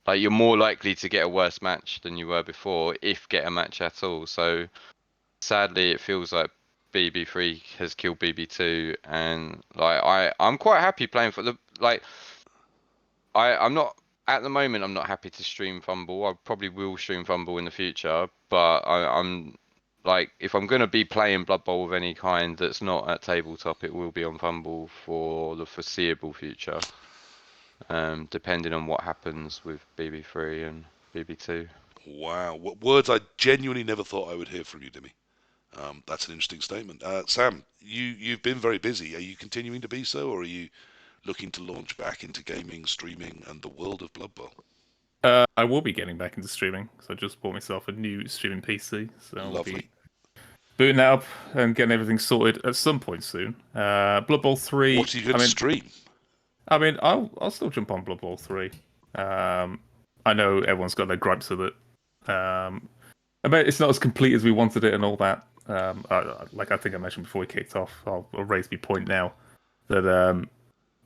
like you're more likely to get a worse match than you were before, if get a match at all. So sadly, it feels like BB3 has killed BB2, and like I'm quite happy playing for the like. I'm not at the moment. I'm not happy to stream Fumble. I probably will stream Fumble in the future, but I'm like, if I'm gonna be playing Blood Bowl of any kind that's not at tabletop, it will be on Fumble for the foreseeable future. Depending on what happens with BB3 and BB2. Wow, what words I genuinely never thought I would hear from you, Dimmy. That's an interesting statement. Sam, you've been very busy. Are you continuing to be so, or are you looking to launch back into gaming, streaming, and the world of Blood Bowl? I will be getting back into streaming, so I just bought myself a new streaming PC, so I'll be Lovely. booting that up and getting everything sorted at some point soon. Blood Bowl 3. What are you going to stream? I mean, I'll still jump on Blood Bowl 3. I know everyone's got their gripes with it. I mean, it's not as complete as we wanted it and all that. Like I think I mentioned before we kicked off, I'll raise my point now that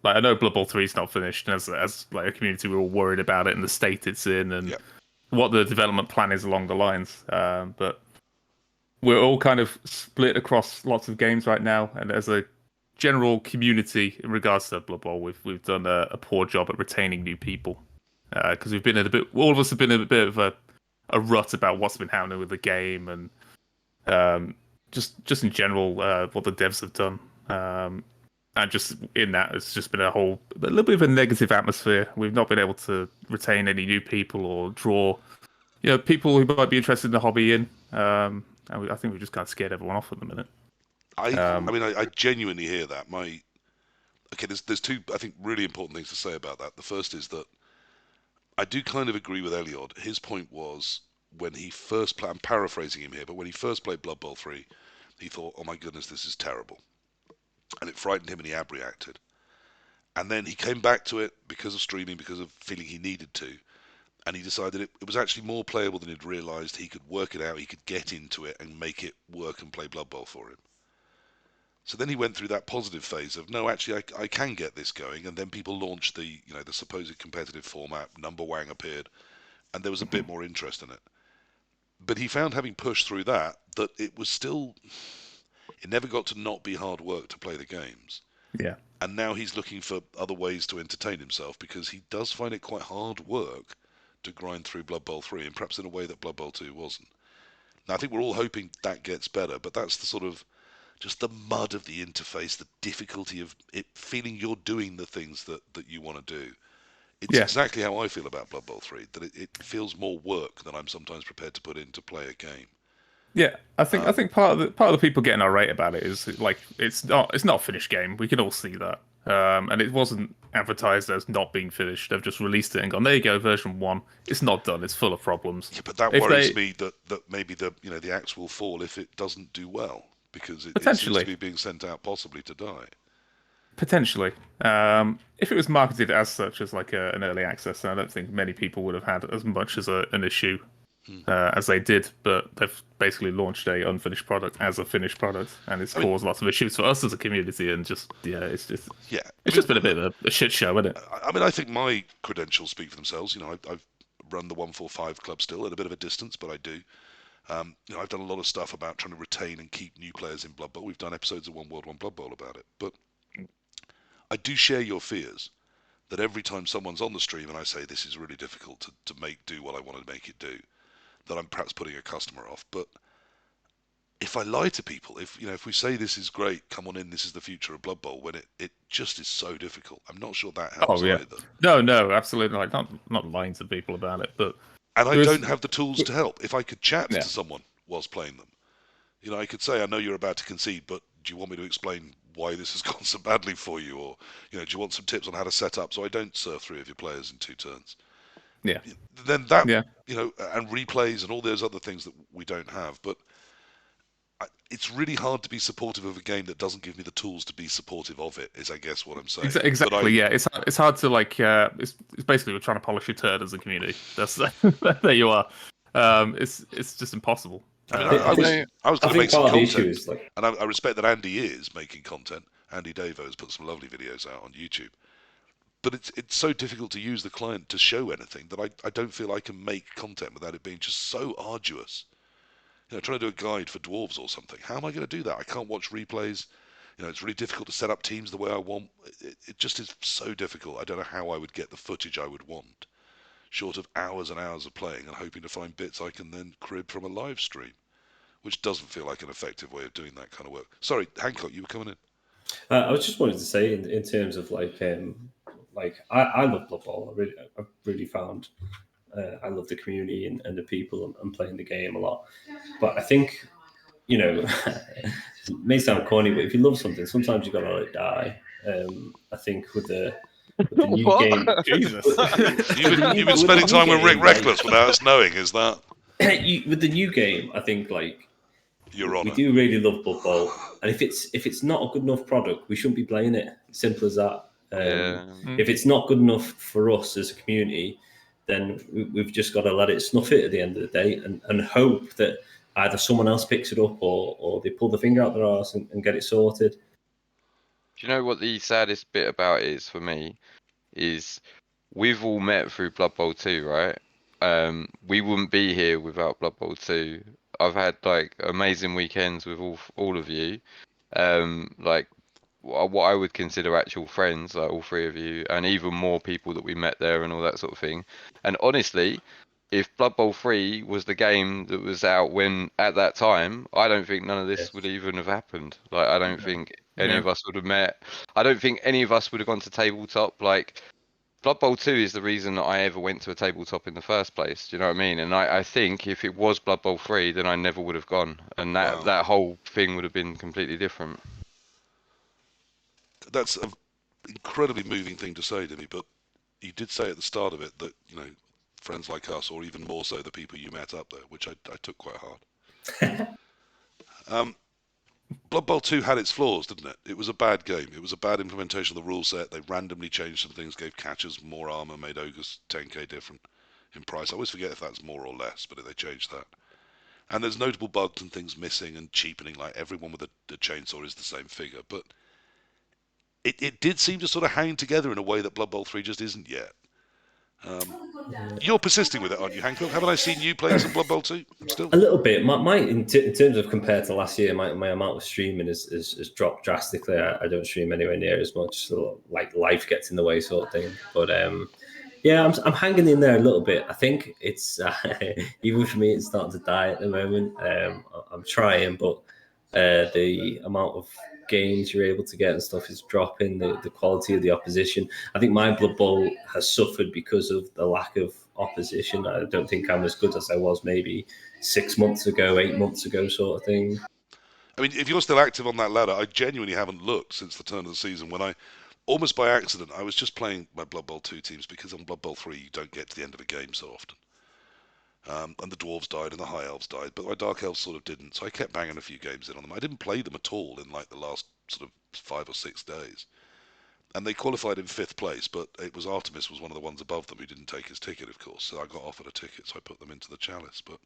like I know Blood Bowl 3 is not finished, and as like a community, we're all worried about it and the state it's in and Yep. what the development plan is along the lines. But we're all kind of split across lots of games right now, and as a general community in regards to Blood Bowl, we've done a poor job at retaining new people because we've been in a bit. All of us have been in a bit of a rut about what's been happening with the game and just in general what the devs have done. And just in that, it's just been a little bit of a negative atmosphere. We've not been able to retain any new people or draw, people who might be interested in the hobby in. And I think we've just kind of scared everyone off at the minute. I mean, I genuinely hear that. Okay, there's two, I think, really important things to say about that. The first is that I do kind of agree with Eliod. His point was when he first played, I'm paraphrasing him here, but when he first played Blood Bowl 3, he thought, oh my goodness, this is terrible. And it frightened him and he ab-reacted. And then he came back to it because of streaming, because of feeling he needed to. And he decided it was actually more playable than he'd realised. He could work it out, he could get into it and make it work and play Blood Bowl for him. So then he went through that positive phase of, no, actually, I can get this going. And then people launched the supposed competitive format. Number Wang appeared, and there was a bit more interest in it. But he found, having pushed through that it was still, it never got to not be hard work to play the games. Yeah. And now he's looking for other ways to entertain himself because he does find it quite hard work to grind through Blood Bowl 3, and perhaps in a way that Blood Bowl 2 wasn't. Now, I think we're all hoping that gets better, but that's the sort of just the mud of the interface, the difficulty of it feeling you're doing the things that you want to do. It's exactly how I feel about Blood Bowl 3, that it feels more work than I'm sometimes prepared to put in to play a game. Yeah, I think part of the people getting irate about it is like it's not a finished game. We can all see that, and it wasn't advertised as not being finished. They've just released it and gone, there you go, version 1. It's not done. It's full of problems. Yeah, but that worries me that maybe the axe will fall if it doesn't do well, because it seems to be being sent out possibly to die. Potentially. If it was marketed as such as like an early access, then I don't think many people would have had as much as an issue as they did. But they've basically launched a unfinished product as a finished product, and it's caused lots of issues for us as a community. And just it's just been a bit of a shit show, isn't it? I mean, I think my credentials speak for themselves. I've run the 145 club still at a bit of a distance, but I do. I've done a lot of stuff about trying to retain and keep new players in Blood Bowl. We've done episodes of One World, One Blood Bowl about it. But I do share your fears that every time someone's on the stream and I say this is really difficult to make do what I want to make it do, that I'm perhaps putting a customer off. But if I lie to people, if we say this is great, come on in, this is the future of Blood Bowl, when it just is so difficult, I'm not sure that helps either. No, absolutely. Like, not lying to people about it, but... And I don't have the tools to help. If I could chat to someone whilst playing them, I could say, I know you're about to concede, but do you want me to explain why this has gone so badly for you? Or, do you want some tips on how to set up so I don't serve 3 of your players in 2 turns? Yeah. Then that, and replays and all those other things that we don't have. But it's really hard to be supportive of a game that doesn't give me the tools to be supportive of it, is I guess what I'm saying. Exactly, It's hard to, like, it's basically we're trying to polish your turd as a community. That's there you are. It's just impossible. I was going to make some content, and I respect that Andy is making content. Andy Davo has put some lovely videos out on YouTube. But it's so difficult to use the client to show anything that I don't feel I can make content without it being just so arduous. Trying to do a guide for dwarves or something. How am I going to do that? I can't watch replays. It's really difficult to set up teams the way I want. It just is so difficult. I don't know how I would get the footage I would want, short of hours and hours of playing and hoping to find bits I can then crib from a live stream, which doesn't feel like an effective way of doing that kind of work. Sorry, Hancock, you were coming in. I was just wanting to say in terms of like I love Blood Bowl. I really found I love the community and the people and playing the game a lot. But I think, it may sound corny, but if you love something, sometimes you've got to let it die. I think with the new game... Jesus. You've been spending time with Rick Reckless without us knowing, is that? With the new game, I think, like... You're on we do really love Blood Bowl. And if it's not a good enough product, we shouldn't be playing it. Simple as that. If it's not good enough for us as a community, then we've just got to let it snuff it at the end of the day and hope that either someone else picks it up or they pull the finger out their arse and get it sorted. Do you know what the saddest bit about it is for me? Is we've all met through Blood Bowl 2, right? We wouldn't be here without Blood Bowl 2. I've had like amazing weekends with all of you. Like what I would consider actual friends, like all three of you, and even more people that we met there and all that sort of thing. And honestly, if Blood Bowl 3 was the game that was out when at that time, I don't think none of this Yes. would even have happened. Like, I don't think any Yeah. of us would have met. I don't think any of us would have gone to tabletop. Like, Blood Bowl 2 is the reason that I ever went to a tabletop in the first place. Do you know what I mean? And I think if it was Blood Bowl 3, then I never would have gone, and Wow. that whole thing would have been completely different. That's an incredibly moving thing to say to me, but you did say at the start of it that, friends like us, or even more so the people you met up there, which I took quite hard. Blood Bowl 2 had its flaws, didn't it? It was a bad game. It was a bad implementation of the rule set. They randomly changed some things, gave catchers more armor, made ogres 10k different in price. I always forget if that's more or less, but they changed that. And there's notable bugs and things missing and cheapening, like everyone with a chainsaw is the same figure. But it did seem to sort of hang together in a way that Blood Bowl 3 just isn't yet. You're persisting with it, aren't you, Hancock? Haven't I seen you playing some Blood Bowl 2 still? A little bit. In terms of compared to last year, my amount of streaming has dropped drastically. I don't stream anywhere near as much, so like life gets in the way, sort of thing. But yeah, I'm hanging in there a little bit. I think it's even for me, it's starting to die at the moment. I'm trying, but the amount of games you're able to get and stuff is dropping. The quality of the opposition. I think my Blood Bowl has suffered because of the lack of opposition. I don't think I'm as good as I was maybe 6 months ago, 8 months ago, sort of thing. I mean, if you're still active on that ladder, I genuinely haven't looked since the turn of the season when I, almost by accident, I was just playing my Blood Bowl 2 teams because on Blood Bowl 3 you don't get to the end of a game so often. And the Dwarves died and the High Elves died, but my Dark Elves sort of didn't, so I kept banging a few games in on them. I didn't play them at all in like the last sort of 5 or 6 days. And they qualified in 5th place, but it was Artemis was one of the ones above them who didn't take his ticket, of course, so I got offered a ticket, so I put them into the Chalice, but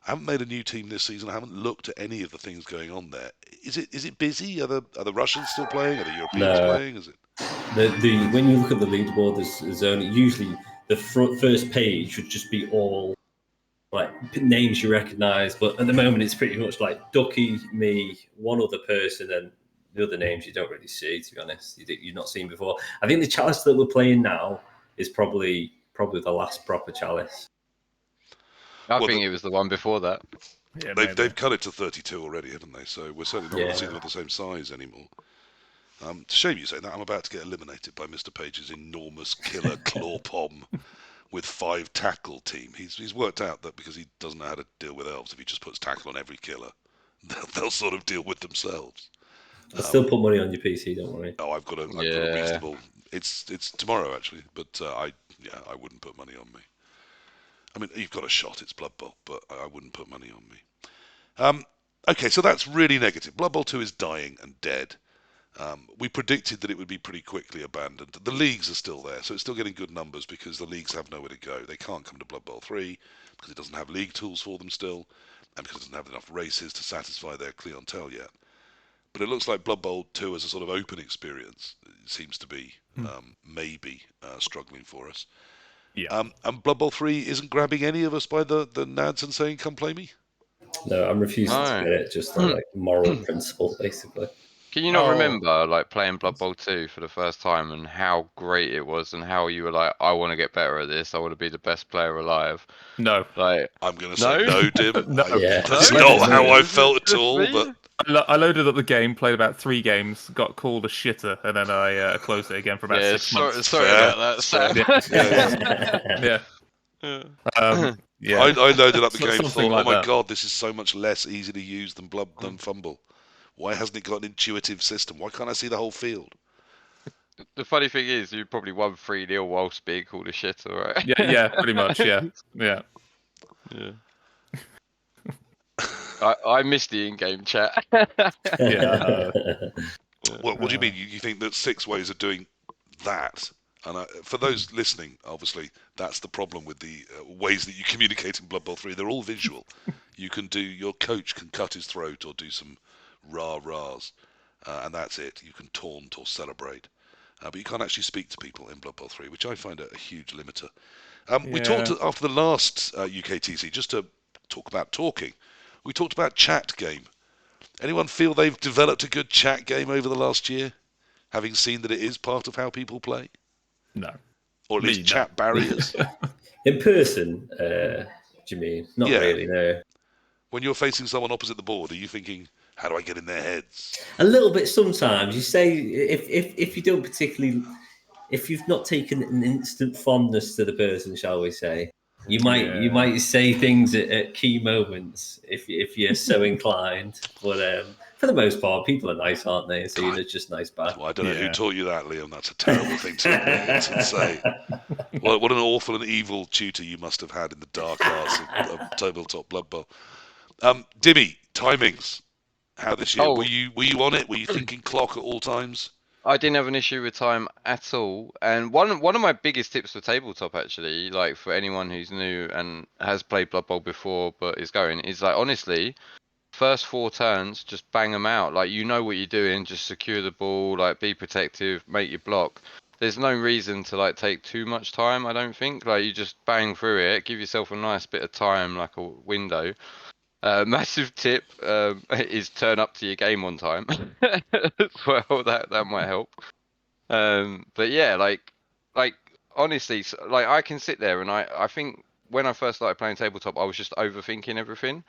I haven't made a new team this season. I haven't looked at any of the things going on there. Is it busy? Are the Russians still playing? Are the Europeans playing? Is it? When you look at the leaderboard, there's only usually the first page should just be all like names you recognise, but at the moment it's pretty much like Ducky, me, one other person, and the other names you don't really see. To be honest, you've not seen before. I think the Chalice that we're playing now is probably the last proper Chalice. I think it was the one before that. Yeah, they've cut it to 32 already, haven't they? So we're certainly not going to see them at the same size anymore. It's a shame you say that. I'm about to get eliminated by Mr. Page's enormous killer claw pom with 5 tackle team. He's worked out that because he doesn't know how to deal with elves, if he just puts tackle on every killer, they'll sort of deal with themselves. I'll still put money on your PC, don't worry. Oh, I've got a reasonable. It's tomorrow actually, but I wouldn't put money on me. I mean, you've got a shot. It's Blood Bowl, but I wouldn't put money on me. Okay, so that's really negative. Blood Bowl 2 is dying and dead. We predicted that it would be pretty quickly abandoned. The leagues are still there, so it's still getting good numbers because the leagues have nowhere to go. They can't come to Blood Bowl 3 because it doesn't have league tools for them still, and because it doesn't have enough races to satisfy their clientele yet. But it looks like Blood Bowl 2 as a sort of open experience seems to be maybe struggling for us. Yeah. And Blood Bowl 3 isn't grabbing any of us by the nads and saying, come play me? No, I'm refusing to get it, just on like moral principle, basically. Can you not remember like playing Blood Bowl 2 for the first time and how great it was and how you were like, I want to get better at this. I want to be the best player alive. No. Like I'm going to say no, Dim. No. That's not how I felt at all. But I loaded up the game, played about 3 games, got called a shitter, and then I closed it again for about 6 months. Sorry about that, Sam. Yeah. I loaded up the game and thought, like oh my that. god, this is so much less easy to use than Fumble. Why hasn't it got an intuitive system? Why can't I see the whole field? The funny thing is, you probably won 3-0 whilst being called a shitter, right? Yeah, pretty much, yeah. I missed the in-game chat. What do you mean? You think that 6 ways of doing that? And for those listening, obviously, that's the problem with the ways that you communicate in Blood Bowl 3. They're all visual. Your coach can cut his throat or do some rah-rahs, and that's it. You can taunt or celebrate. But you can't actually speak to people in Blood Bowl 3, which I find a huge limiter. We talked after the last UKTC, just to talk about talking, we talked about chat game. Anyone feel they've developed a good chat game over the last year, having seen that it is part of how people play, No. or at least Me, no. chat barriers? In person, do you mean? Not Yeah. really, no. When you're facing someone opposite the board, are you thinking, how do I get in their heads? A little bit sometimes. You say if you don't particularly, if you've not taken an instant fondness to the person, shall we say, you might say things at key moments if you're so inclined. But for the most part, people are nice, aren't they? So you're just nice back. Well, I don't know who Yeah. taught you that, Liam. That's a terrible thing to admit and say. Well, what an awful and evil tutor you must have had in the dark arts of Tabletop Blood Bowl. Dimmy, timings. How this year? Oh. Were you on it? Were you thinking clock at all times? I didn't have an issue with time at all. And one of my biggest tips for tabletop, actually, like for anyone who's new and has played Blood Bowl before but is going, is like, honestly, first 4 turns, just bang them out. Like, you know what you're doing, just secure the ball, like be protective, make your block. There's no reason to like take too much time, I don't think. Like, you just bang through it, give yourself a nice bit of time, like a window. Massive tip is turn up to your game on time as well. That might help. But yeah, like honestly, like I can sit there and I think when I first started playing tabletop, I was just overthinking everything.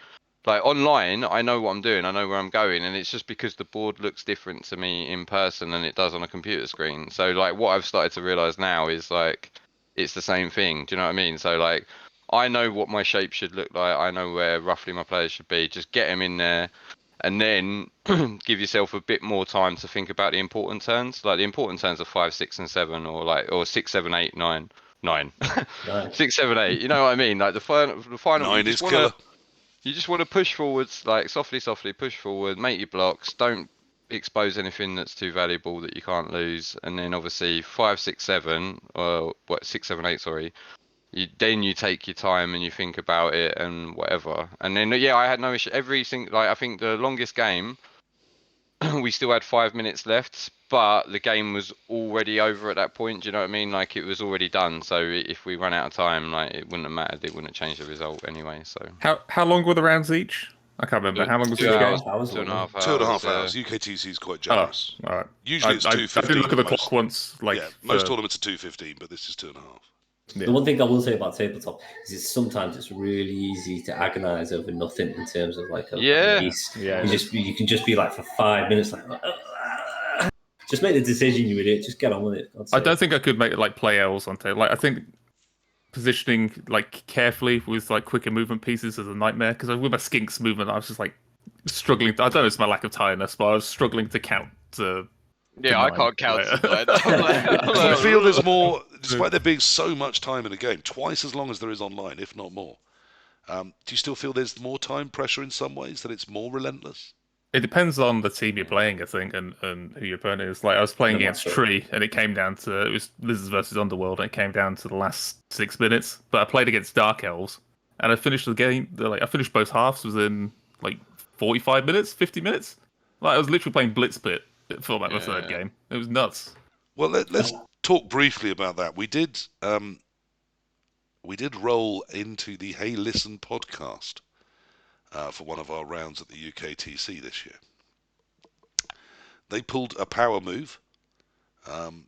Like online, I know what I'm doing, I know where I'm going, and it's just because the board looks different to me in person than it does on a computer screen. So like what I've started to realize now is like it's the same thing. Do you know what I mean? So like I know what my shape should look like. I know where roughly my players should be. Just get them in there, and then give yourself a bit more time to think about the important turns. Like the important turns are 5, 6, and 7, or 6, 7, 8, 9, 9, Nice. 6, 7, 8. You know what I mean? Like the final, 9 is killer. you just want to push forwards, like softly, push forward, make your blocks. Don't expose anything that's too valuable that you can't lose. And then obviously 5, 6, 7, or 6, 7, 8. Sorry. You take your time and you think about it and whatever. And then yeah, I had no issue. I think the longest game, we still had 5 minutes left, but the game was already over at that point. Do you know what I mean? Like it was already done. So if we ran out of time, like it wouldn't have mattered. It wouldn't have changed the result anyway. So How long were the rounds each? I can't remember. How long was each 2 game? hours, Hours, 2.5 hours. 2.5 yeah. hours. UKTC is quite Oh, generous. all right. Usually it's I 2:15. did look at the most- clock once. Like yeah, most for- tournaments are 2:15, but this is 2.5. Yeah. The one thing I will say about tabletop is sometimes it's really easy to agonize over nothing in terms of like a race. Yeah. You can just be like for 5 minutes like just make the decision, you idiot. Just get on with it. I don't think I could make it like play L's on table. Like I think positioning like carefully with like quicker movement pieces is a nightmare because with my skinks movement, I was just like struggling. I don't know, it's my lack of tiredness, but I was struggling to count. Yeah, I 9. can't count Like- to 9. Do you feel there's more, despite there being so much time in the game, twice as long as there is online, if not more? Do you still feel there's more time pressure in some ways, that it's more relentless? It depends on the team you're playing, I think, and who your opponent is. Like I was playing Yeah, against that's right. Tree, and it came down to it was Lizards versus Underworld, and it came down to the last 6 minutes. But I played against Dark Elves, and I finished the game. I finished both halves within like 45 minutes, 50 minutes. Like I was literally playing Blitz Pit for like my third game. It was nuts. Well, let's talk briefly about that. We did roll into the Hey Listen podcast for one of our rounds at the UKTC this year. They pulled a power move.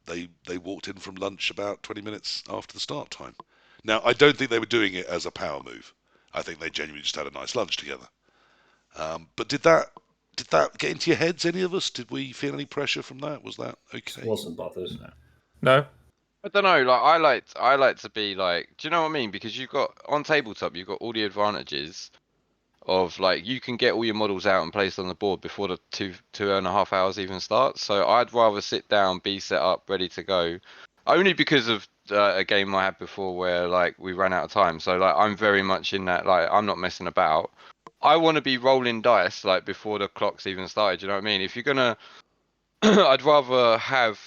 They walked in from lunch about 20 minutes after the start time. Now, I don't think they were doing it as a power move. I think they genuinely just had a nice lunch together. But did that get into your heads, any of us? Did we feel any pressure from that? Was that okay? Wasn't bothered. No, I don't know. Like I like to be like, do you know what I mean? Because you've got on tabletop, you've got all the advantages of like you can get all your models out and placed on the board before the 2.5 hours even starts. So I'd rather sit down, be set up, ready to go. Only because of a game I had before where like we ran out of time. So like I'm very much in that, like I'm not messing about. I want to be rolling dice like before the clock's even started. You know what I mean? If you're gonna, I'd rather have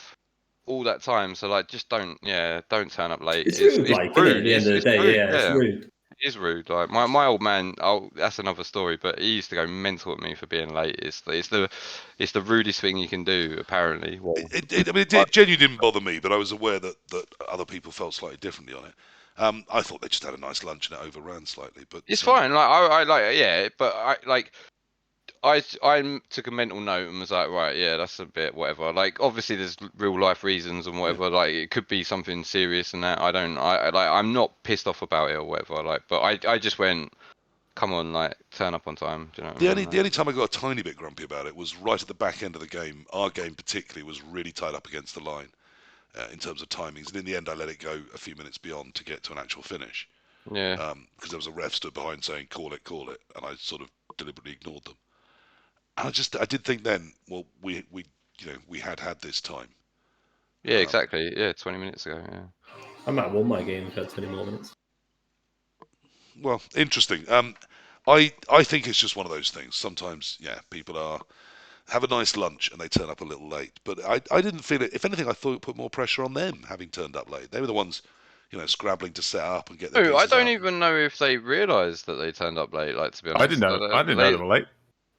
all that time. So like, just don't turn up late. It's rude, like, isn't it, at the end of the day? Rude, Yeah, it's rude. It is rude. Like my old man. Oh, that's another story. But he used to go mental at me for being late. It's the rudest thing you can do. Apparently. Well, It genuinely didn't bother me, but I was aware that other people felt slightly differently on it. I thought they just had a nice lunch and it overran slightly, but it's fine. Like I like, yeah, but I like. I took a mental note and was like, right, yeah, that's a bit whatever. Like, obviously, there's real life reasons and whatever. Like, it could be something serious and that. I'm not pissed off about it or whatever. Like, but I just went, come on, like, turn up on time. Do you know what I mean? The only time I got a tiny bit grumpy about it was right at the back end of the game. Our game particularly was really tied up against the line in terms of timings, and in the end I let it go a few minutes beyond to get to an actual finish. Yeah. Because there was a ref stood behind saying call it, and I sort of deliberately ignored them. And I did think then, well, we had this time. Yeah, exactly. Yeah, 20 minutes ago. Yeah. I might have won my game if I had 20 more minutes. Well, interesting. I think it's just one of those things. Sometimes, yeah, people have a nice lunch and they turn up a little late. But I didn't feel it. If anything, I thought it put more pressure on them having turned up late. They were the ones, scrabbling to set up and get their Oh, pieces I don't out. even know if they realised that they turned up late. Like, to be honest, I didn't know. I didn't know they were late.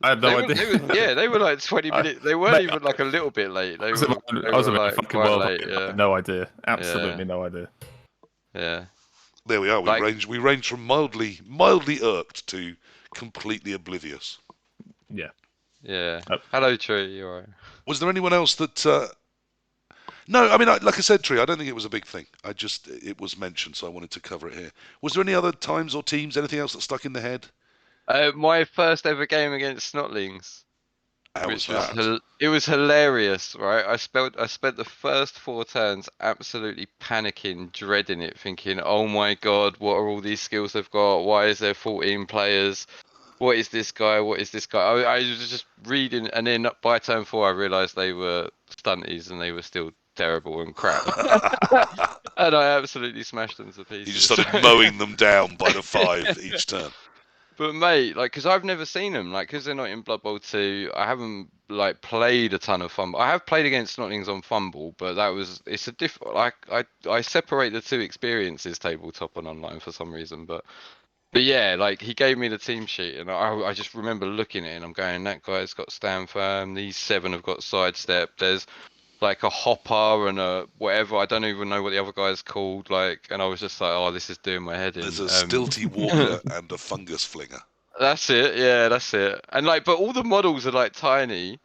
I had no idea. They were like 20 minutes. They weren't even like a little bit late. I was a like fucking quite world. late. I Yeah. had no idea. Absolutely no idea. Yeah. There we are. Like- We range from mildly irked to completely oblivious. Yeah. Yeah. Hello, Tree. You alright? Was there anyone else that? No, I mean, like I said, Tree, I don't think it was a big thing. It was mentioned, so I wanted to cover it here. Was there any other times or teams, anything else that stuck in the head? My first ever game against Snotlings. How was that? It was hilarious, right? I spent the first 4 turns absolutely panicking, dreading it, thinking, "Oh my god, what are all these skills they've got? Why is there 14 players? What is this guy? What is this guy?" I was just reading, and then by turn 4, I realised they were stunties and they were still terrible and crap. And I absolutely smashed them to pieces. You just started mowing them down by the 5 each turn. But mate, like, because I've never seen them, like, because they're not in Blood Bowl 2, I haven't like played a ton of Fumble. I have played against Snotlings on Fumble, but it's a different. Like, I separate the two experiences, tabletop and online, for some reason. But yeah, like, he gave me the team sheet, and I just remember looking at it, and I'm going, that guy's got stand firm. These 7 have got sidestep. There's like a hopper and a whatever. I don't even know what the other guy's called. Like, and I was just like, oh, this is doing my head in. There's a stilty walker and a fungus flinger. That's it. Yeah, that's it. And like, but all the models are like tiny.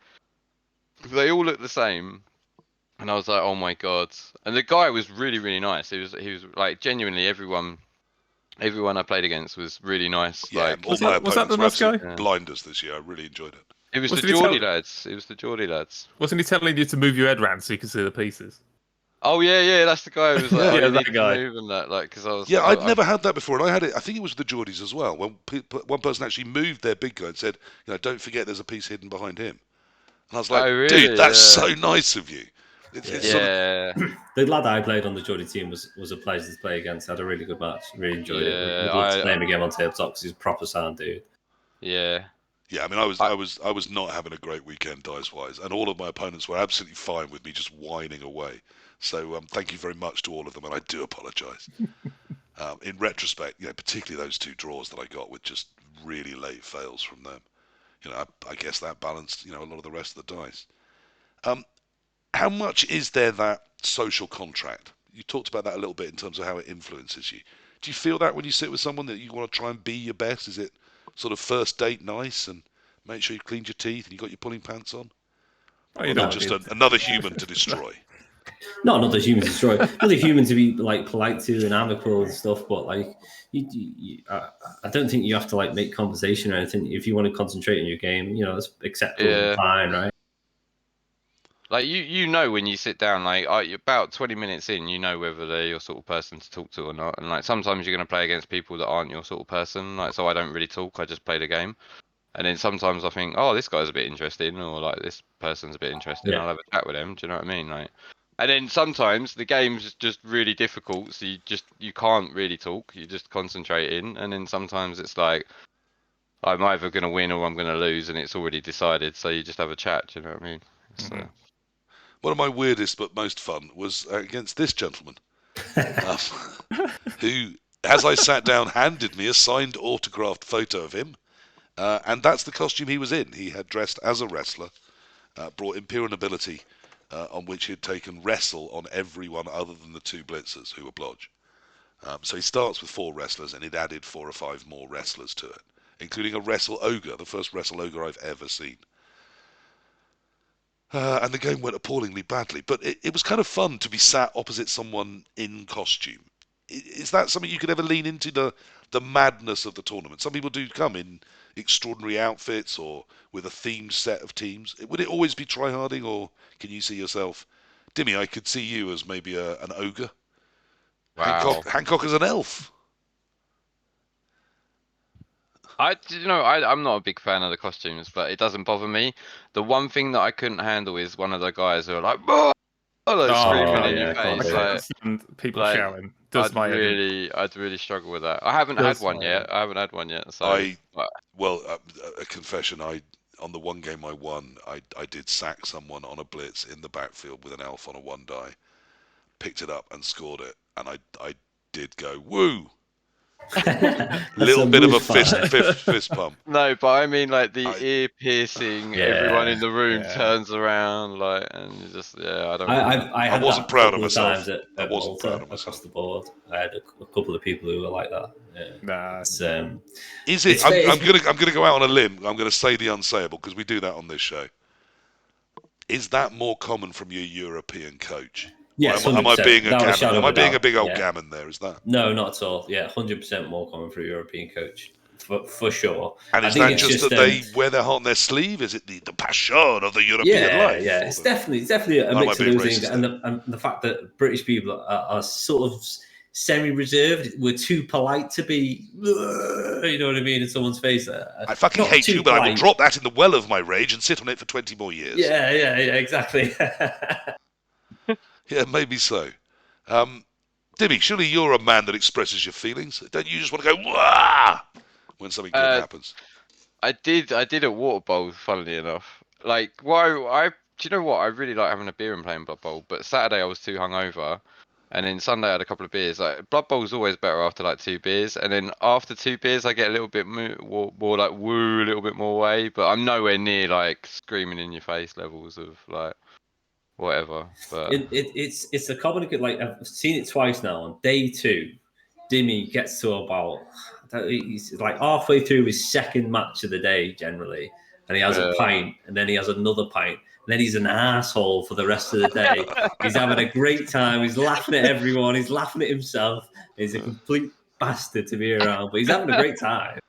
They all look the same. And I was like, oh my god. And the guy was really, really nice. He was like, genuinely everyone I played against was really nice. Yeah, like, all my was that the opponents nice were guy? absolute blinders this year. I really enjoyed it. it was Wasn't the he Geordie tell- lads. It was the Geordie lads. Wasn't he telling you to move your head round so you could see the pieces? Oh yeah, that's the guy who was like, Yeah, oh, you that need guy. to move and that, like, because I was. Yeah, I'd never had that before, and I had it. I think it was the Geordies as well. When one person actually moved their big guy and said, "Don't forget, there's a piece hidden behind him." And I was like, Oh, really? "Dude, that's Yeah. so nice of you." It's sort of, Yeah. The lad I played on the Geordie team was a pleasure to play against. Had a really good match. Really enjoyed it. Yeah, We'd love to play him again on tabletop because he's a proper sound dude. Yeah. yeah. I mean, I was not having a great weekend dice wise, and all of my opponents were absolutely fine with me just whining away. So thank you very much to all of them, and I do apologise. In retrospect, particularly those 2 draws that I got with just really late fails from them. I guess that balanced a lot of the rest of the dice. How much is there that social contract? You talked about that a little bit in terms of how it influences you. Do you feel that when you sit with someone that you want to try and be your best? Is it sort of first date nice and make sure you've cleaned your teeth and you've got your pulling pants on? Oh, Or you not don't just want to another human to destroy? Not another human to destroy. Another human to be like polite to and amicable and stuff. But like, I don't think you have to like make conversation or anything. If you want to concentrate on your game, that's acceptable and fine, right? Like, you know when you sit down, like, about 20 minutes in, you know whether they're your sort of person to talk to or not. And like, sometimes you're going to play against people that aren't your sort of person. Like, so I don't really talk. I just play the game. And then sometimes I think, oh, this guy's a bit interesting, or like, this person's a bit interesting. Yeah. I'll have a chat with them. Do you know what I mean? Like, and then sometimes the game's just really difficult, so you can't really talk. You're just concentrating. And then sometimes it's like, I'm either going to win or I'm going to lose, and it's already decided. So you just have a chat. Do you know what I mean? So. One of my weirdest but most fun was against this gentleman, who, as I sat down, handed me a signed autographed photo of him. And that's the costume he was in. He had dressed as a wrestler, brought Imperial Nobility, on which he had taken wrestle on everyone other than the 2 blitzers who were blodge. So he starts with 4 wrestlers, and he'd added 4 or 5 more wrestlers to it. including a Wrestle Ogre, the first Wrestle Ogre I've ever seen. And the game went appallingly badly, but it was kind of fun to be sat opposite someone in costume. Is that something you could ever lean into, the madness of the tournament? Some people do come in extraordinary outfits or with a themed set of teams. Would it always be tryharding, or can you see yourself? Dimmy, I could see you as maybe an ogre. Wow. Hancock as an elf. I'm not a big fan of the costumes, but it doesn't bother me. The one thing that I couldn't handle is one of the guys who are like, "Bah!" like screaming in your I can't face. do it. And people Like, shouting. Does I'd really struggle with that. I haven't Does had one my yet. head. I haven't had one yet. So, Well, a confession. On the one game I won, I did sack someone on a blitz in the backfield with an elf on a 1 die, picked it up and scored it, and I did go woo. Little bit of a fist pump. no, but I mean like the I- ear piercing. Yeah, Everyone in the room yeah. turns around, like, and you just I don't. I had wasn't that proud a of couple myself. times at I wasn't Malta proud of myself. across the board. I had a couple of people who were like that. Yeah. Nah. It's, Is it? I'm gonna go out on a limb. I'm gonna say the unsayable because we do that on this show. Is that more common from your European coach? yes, Am I 100%. being a Without gammon? shadow Am of I being a doubt. big old Yeah. gammon there? Is that? No, not at all. Yeah, 100% more common for a European coach, for sure. And I is think that it's just that they wear their heart on their sleeve? Is it the passion of the European life? Yeah, it's definitely a Am I mix of being those things, racist and the fact that British people are sort of semi-reserved. We're too polite to be, you know what I mean, in someone's face. I fucking Not hate too you, but I will polite. drop that in the well of my rage and sit on it for 20 more years. Yeah, exactly. Yeah, maybe so. Dimmy, surely you're a man that expresses your feelings. Don't you just want to go wah when something good happens? I did at Water Bowl, funnily enough. Like, do you know what? I really like having a beer and playing Blood Bowl, but Saturday I was too hungover, and then Sunday I had a couple of beers. Like, Blood Bowl's always better after like 2 beers, and then after 2 beers I get a little bit more like woo, a little bit more way, but I'm nowhere near like screaming in your face levels of like whatever. But It's a common, like, I've seen it twice now. On day 2, Dimmy gets to about, he's like halfway through his second match of the day generally, and he has a pint, and then he has another pint, and then he's an asshole for the rest of the day. He's having a great time. He's laughing at everyone. He's laughing at himself. He's a complete bastard to be around, but he's having a great time.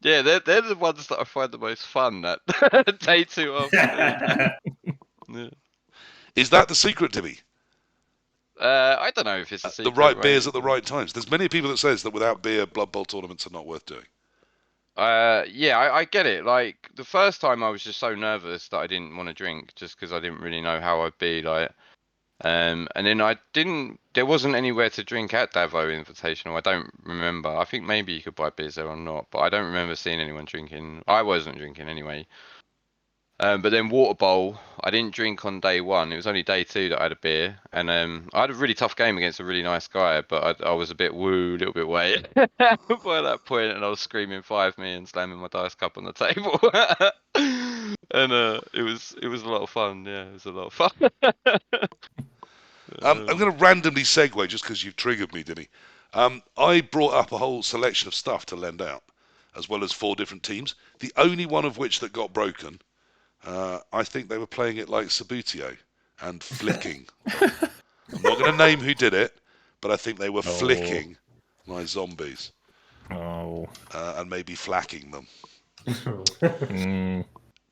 yeah, they're the ones that I find the most fun. That day 2 after. Yeah. Is that the secret, Dimmy? I don't know if it's a secret. The right beers at the right times. There's many people that says that without beer, Blood Bowl tournaments are not worth doing. Yeah, I get it. Like the first time, I was just so nervous that I didn't want to drink, just because I didn't really know how I'd be. Like, and then I didn't. There wasn't anywhere to drink at Davo Invitational. I don't remember. I think maybe you could buy beers there or not, but I don't remember seeing anyone drinking. I wasn't drinking anyway. But then Water Bowl, I didn't drink on day 1. It was only day 2 that I had a beer, and I had a really tough game against a really nice guy, but I was a bit woo, a little bit weight by that point, and I was screaming 5-me and slamming my dice cup on the table, and it was a lot of fun. Yeah, it was a lot of fun. I'm going to randomly segue just because you've triggered me, Dimmy. I brought up a whole selection of stuff to lend out, as well as 4 different teams. The only one of which that got broken. I think they were playing it like Sabutio and flicking them. I'm not going to name who did it, but I think they were flicking my zombies. And maybe flacking them.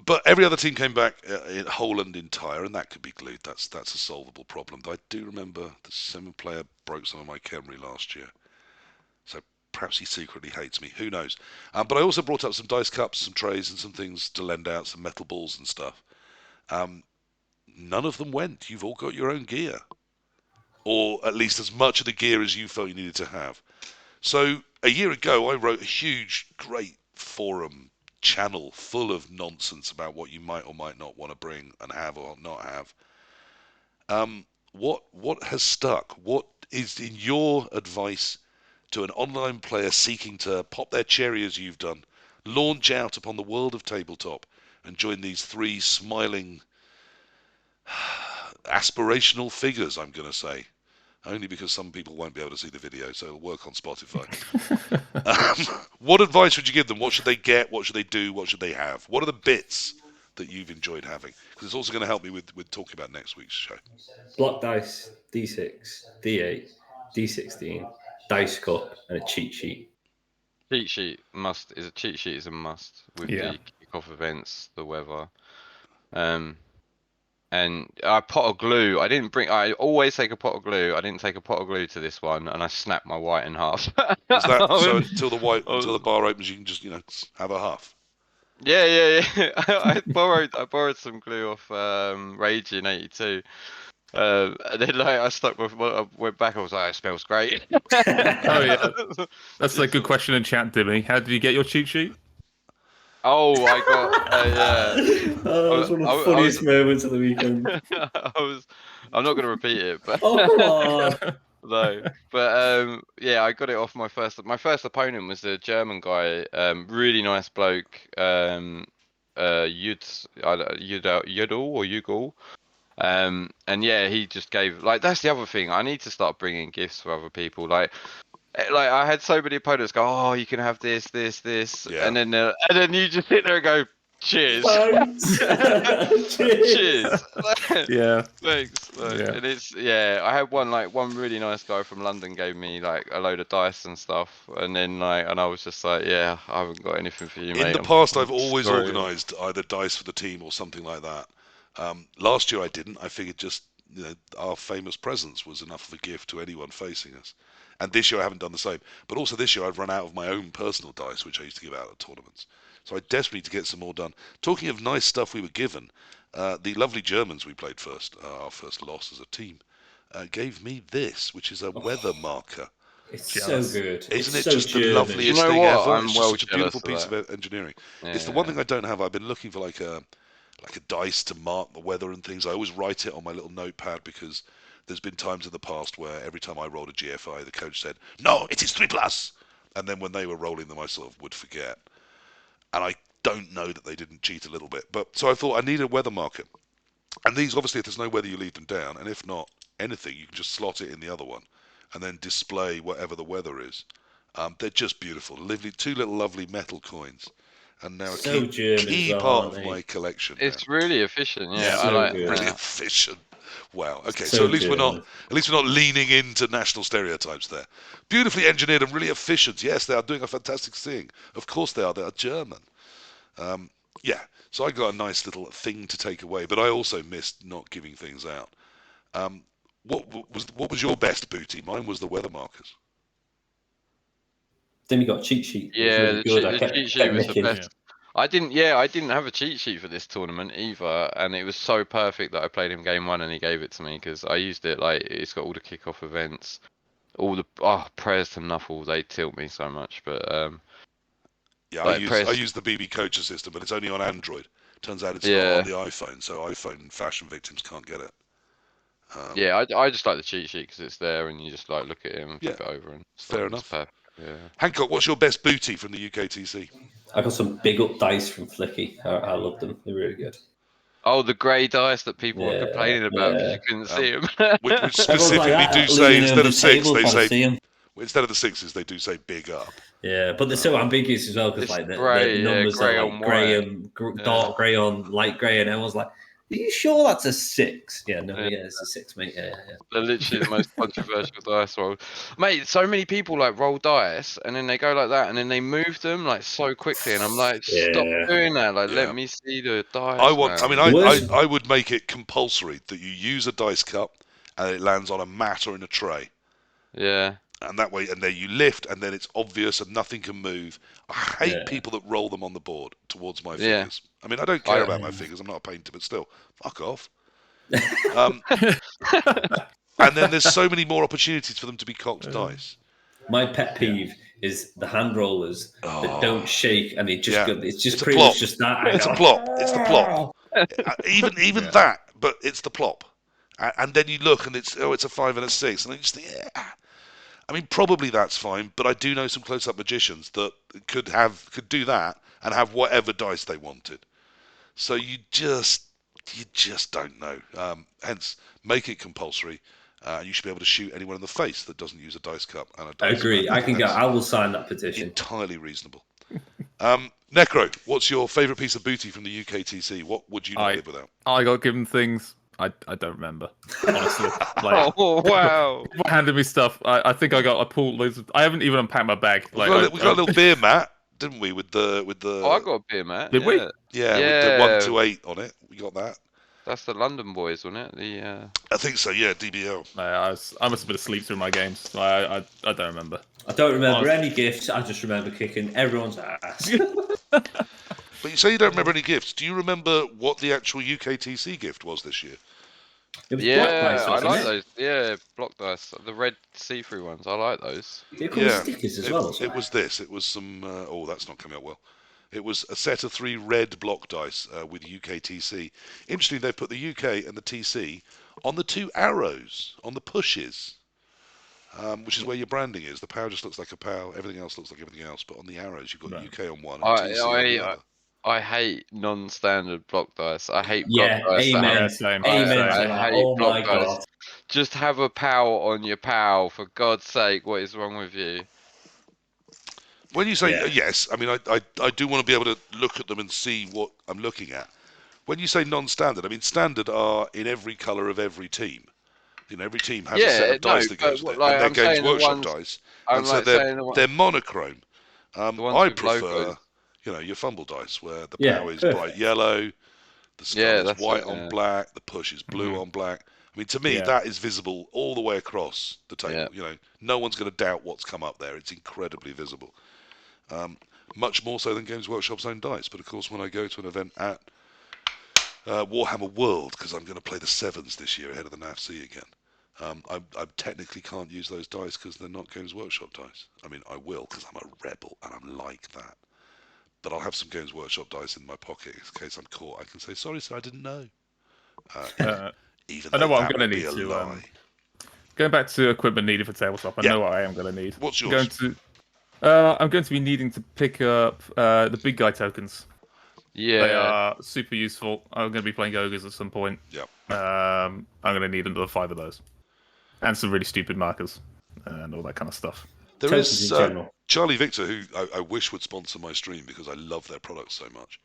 But every other team came back whole and entire, and that could be glued. That's a solvable problem. I do remember the 7-player broke some of my Khemri last year. So perhaps he secretly hates me. Who knows? But I also brought up some dice cups, some trays, and some things to lend out, some metal balls and stuff. None of them went. You've all got your own gear. Or at least as much of the gear as you felt you needed to have. So a year ago, I wrote a huge, great forum channel full of nonsense about what you might or might not want to bring and have or not have. What has stuck? What is, in your advice, to an online player seeking to pop their cherry as you've done, launch out upon the world of tabletop and join these 3 smiling, aspirational figures, I'm going to say, only because some people won't be able to see the video, so it'll work on Spotify. What advice would you give them? What should they get? What should they do? What should they have? What are the bits that you've enjoyed having? Because it's also going to help me with talking about next week's show. Block dice, D6, D8, D16, dice cup, and a cheat sheet. Cheat sheet cheat sheet is a must with the kickoff events, the weather. And a pot of glue. I always take a pot of glue. I didn't take a pot of glue to this one, and I snapped my white in half. Is that so? Until the bar opens, you can just have a half. Yeah. I borrowed some glue off Rage in '82. And then I went back. I was like, it smells great. Oh yeah, that's a good question in chat, Dimmy. How did you get your cheat sheet? Oh, I got yeah. Oh, it's one of the funniest moments of the weekend. I'm not going to repeat it, but Oh, come on. no. But yeah, I got it off my first opponent was a German guy, really nice bloke, Yudel. And yeah, he just gave that's the other thing. I need to start bringing gifts for other people. Like I had so many opponents go, oh, you can have this, Yeah. and then you just sit there and go, cheers, cheers, Yeah, thanks. And it's I had one really nice guy from London gave me a load of dice and stuff, and then and I was just like, yeah, I haven't got anything for you, mate. In the past, I've always organised either dice for the team or something like that. Last year I didn't. I figured just our famous presence was enough of a gift to anyone facing us. And this year I haven't done the same. But also this year I've run out of my own personal dice, which I used to give out at tournaments. So I desperately need to get some more done. Talking of nice stuff we were given, the lovely Germans we played first, our first loss as a team, gave me this, which is a weather marker. It's so good. Isn't it so just the German. loveliest thing ever? I'm it's just such a beautiful piece of engineering. It's the one thing I don't have. I've been looking for like a dice to mark the weather and things. I always write it on my little notepad because there's been times in the past where every time I rolled a GFI, the coach said, "No, it is 3+." And then when they were rolling them, I sort of would forget. And I don't know that they didn't cheat a little bit. But so I thought I need a weather marker. And these, obviously, if there's no weather, you leave them down. And if not anything, you can just slot it in the other one and then display whatever the weather is. They're just beautiful. Two little lovely metal coins. And now a key part of my collection. It's really efficient, yeah. So really efficient. Wow. Okay, so so at least we're not leaning into national stereotypes there. Beautifully engineered and really efficient. Yes, they are doing a fantastic thing. Of course they are. They are German. Yeah. So I got a nice little thing to take away, but I also missed not giving things out. What was your best booty? Mine was the weather markers. Then we got cheat sheet. Yeah, really the cheat sheet was the best. Yeah. I didn't have a cheat sheet for this tournament either, and it was so perfect that I played him game one and he gave it to me because I used it. It's got all the kickoff events, all the prayers to Nuffle. They tilt me so much, but yeah, I use the BB Coacher system, but it's only on Android. Turns out it's not on the iPhone, so iPhone fashion victims can't get it. Yeah, I just like the cheat sheet because it's there and you just look at him and flip it over and fair enough. Perfect. Yeah. Hancock, what's your best booty from the UKTC? I got some big up dice from Flicky. I love them. They're really good. Oh, the grey dice that people were complaining about because you couldn't see them. Which specifically do say instead of 6, they say instead of the 6s they do say big up. Yeah, but they're so ambiguous as well because the numbers are grey and dark grey on light grey, and everyone's like, "Are you sure that's a 6?" Yeah, no, it's a 6, mate. Yeah. They're literally the most controversial dice roll, mate. So many people roll dice and then they go like that and then they move them so quickly, and I'm like, stop doing that. Let me see the dice. I would make it compulsory that you use a dice cup and it lands on a mat or in a tray. Yeah. And that way, and then you lift, and then it's obvious, and nothing can move. I hate people that roll them on the board towards my fingers. I mean, I don't care about my fingers. I'm not a painter, but still, fuck off. And then there's so many more opportunities for them to be cocked dice. My pet peeve is the hand rollers that don't shake, and it's just pretty plop. much just that. It's a plop. It's the plop. even that, but it's the plop. And then you look, and it's a 5 and a 6, and then you just think, I mean, probably that's fine, but I do know some close-up magicians that could do that and have whatever dice they wanted. So you just don't know. Hence, make it compulsory, You should be able to shoot anyone in the face that doesn't use a dice cup and a I dice agree. pad. I can go. I will sign that petition. Entirely reasonable. Necro, what's your favourite piece of booty from the UKTC? What would you not live without? I got given things. I don't remember, honestly. Like, Oh wow! people handed me stuff. I think I pulled loads of. I haven't even unpacked my bag. We got a little beer mat, didn't we? With the Oh, I got a beer, Matt. Did we? yeah, with the 1 to 8 on it. We got that. That's the London boys, wasn't it? I think so. Yeah, DBL. I must have been asleep through my games. I don't remember. I don't remember any gifts. I just remember kicking everyone's ass. But you say you don't remember any gifts. Do you remember what the actual UKTC gift was this year? It was black dice, I wasn't like it? those. Yeah, block dice, the red see-through ones. I like those. It comes with stickers as well. It was this. It was some. Oh, that's not coming out well. It was a set of 3 red block dice with UKTC. Interestingly, they put the UK and the TC on the 2 arrows on the pushes, which is where your branding is. The POW just looks like a POW. Everything else looks like everything else. But on the arrows, you've got UK on one and TC on the other. I hate non-standard block dice. I hate Yeah, block dice. amen. Yeah, same. Amen. I hate Oh my block dice. god. Just have a POW on your POW, for God's sake. What is wrong with you? When you say yes, I mean I do want to be able to look at them and see what I'm looking at. When you say non-standard, I mean standard are in every colour of every team. You know, every team has a set of dice that goes with it, and they're Games Workshop dice, and so they're monochrome. I prefer, your fumble dice where the POW is bright yellow, the skull is white on black, the push is blue on black. I mean, to me, that is visible all the way across the table. No one's going to doubt what's come up there. It's incredibly visible. Much more so than Games Workshop's own dice. But of course, when I go to an event at Warhammer World, because I'm going to play the 7s this year ahead of the NAFC again, I technically can't use those dice because they're not Games Workshop dice. I mean, I will because I'm a rebel and I'm like that. But I'll have some Games Workshop dice in my pocket in case I'm caught. I can say, sorry, sir, I didn't know. Even I know though what I'm that going would to be need a to. lie. Going back to equipment needed for tabletop, I know what I am going to need. What's yours? I'm going to be needing to pick up the big guy tokens. Yeah. They are super useful. I'm going to be playing ogres at some point. Yep. I'm going to need another 5 of those, and some really stupid markers and all that kind of stuff. There is Charlie Victor, who I wish would sponsor my stream because I love their products so much.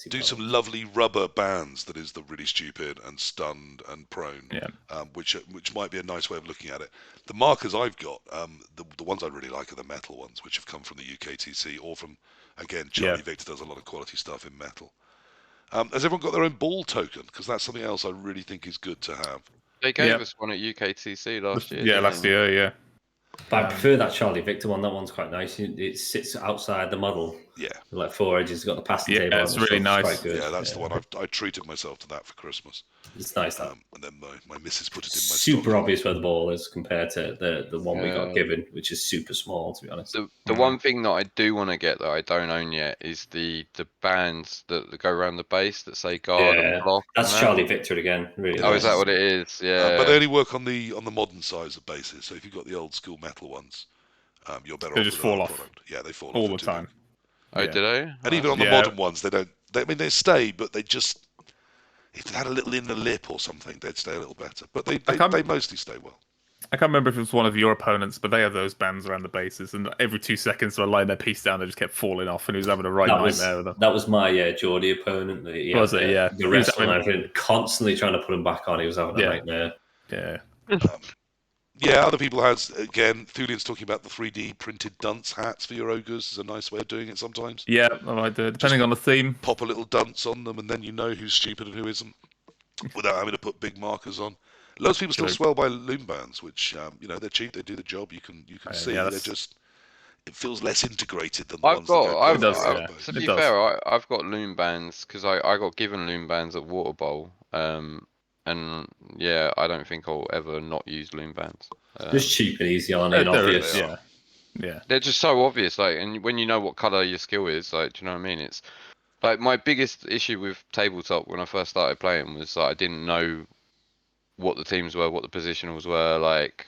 Do some lovely rubber bands that is the really stupid and stunned and prone, which might be a nice way of looking at it. The markers I've got, the ones I really like are the metal ones, which have come from the UKTC or from, again, Charlie Victor does a lot of quality stuff in metal. Has everyone got their own ball token? Because that's something else I really think is good to have. They gave us one at UKTC last year. Yeah, last year, yeah. But I prefer that Charlie Victor one. That one's quite nice. It sits outside the model. Yeah. Like 4 edges. It's got the passing table. Yeah, it's really nice. Quite good. Yeah, that's the one. I treated myself to that for Christmas. It's nice, that. And then my missus put it in my super stocking. obvious where the ball is compared to the one we got given, which is super small, to be honest. The one thing that I do want to get that I don't own yet is the bands that go around the base that say guard and block. That's Charlie Victor again. Really. Oh, is that what it is? Yeah. But they only work on the modern size of bases. So if you've got the old school metal ones, you're better off. They just fall off. Product. Yeah, they fall all off the time. Oh, do they? And even on the modern ones, they don't. They stay, but they just. If they had a little inner lip or something, they'd stay a little better. But they mostly stay well. I can't remember if it was one of your opponents, but they had those bands around the bases, and every 2 seconds they were laying their piece down, they just kept falling off, and he was having a nightmare with them. That was my Geordie opponent. Was it? Yeah. The wrestler and everything, constantly trying to put him back on. He was having a nightmare. Yeah. Other people has, again, Thulian's talking about the 3D printed dunce hats for your ogres is a nice way of doing it sometimes. Yeah, I might do it, depending on the theme. Pop a little dunce on them and then you know who's stupid and who isn't without having to put big markers on. Loads of people still swell by loom bands, which, they're cheap, they do the job, you can see. They're just, it feels less integrated than the ones that go. To be fair, I've got loom bands because I got given loom bands at Water Bowl. And yeah, I don't think I'll ever not use loom bands. Just cheap and easy, aren't they? Obvious. Yeah. They're just so obvious. Like, and when you know what color your skill is, like, do you know what I mean? It's like my biggest issue with tabletop when I first started playing was I didn't know what the teams were, what the positionals were, like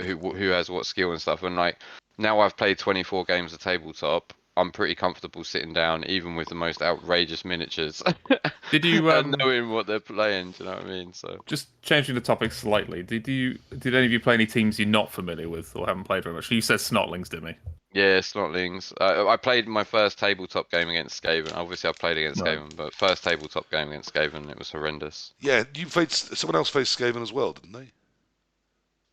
who has what skill and stuff. And like now I've played 24 games of tabletop. I'm pretty comfortable sitting down, even with the most outrageous miniatures, Did you and knowing what they're playing. Do you know what I mean? So just changing the topic slightly? Did any of you play any teams you're not familiar with or haven't played very much? You said Snotlings, didn't we? yeah, Snotlings. I played my first tabletop game against Skaven. Obviously, I played against Right. Skaven, but first tabletop game against Skaven, it was horrendous. Yeah, someone else faced Skaven as well, didn't they?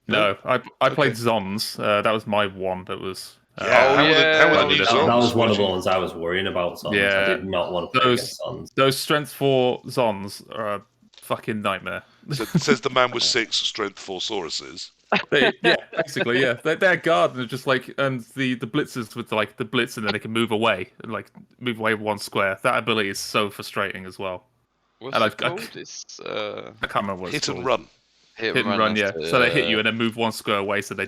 No, I played Okay. Zons. That was my one. That was. Yeah. Oh, How were the yeah. new That Zons? was one What of did the you- ones I was worrying about. Zons. Yeah. I did not want to play against Zons. Those strength 4 Zons are a fucking nightmare. Says the man with 6 strength 4 Sauruses. Yeah, basically, yeah. They're guard and they're just like, and the blitzers with like the blitz and then they can move away, like move away 1 square. That ability is so frustrating as well. What's And it called? It's I can't remember what it's Hit and called. run. hit Hit and run, yeah. that's So they hit it, you and then move 1 square away, so they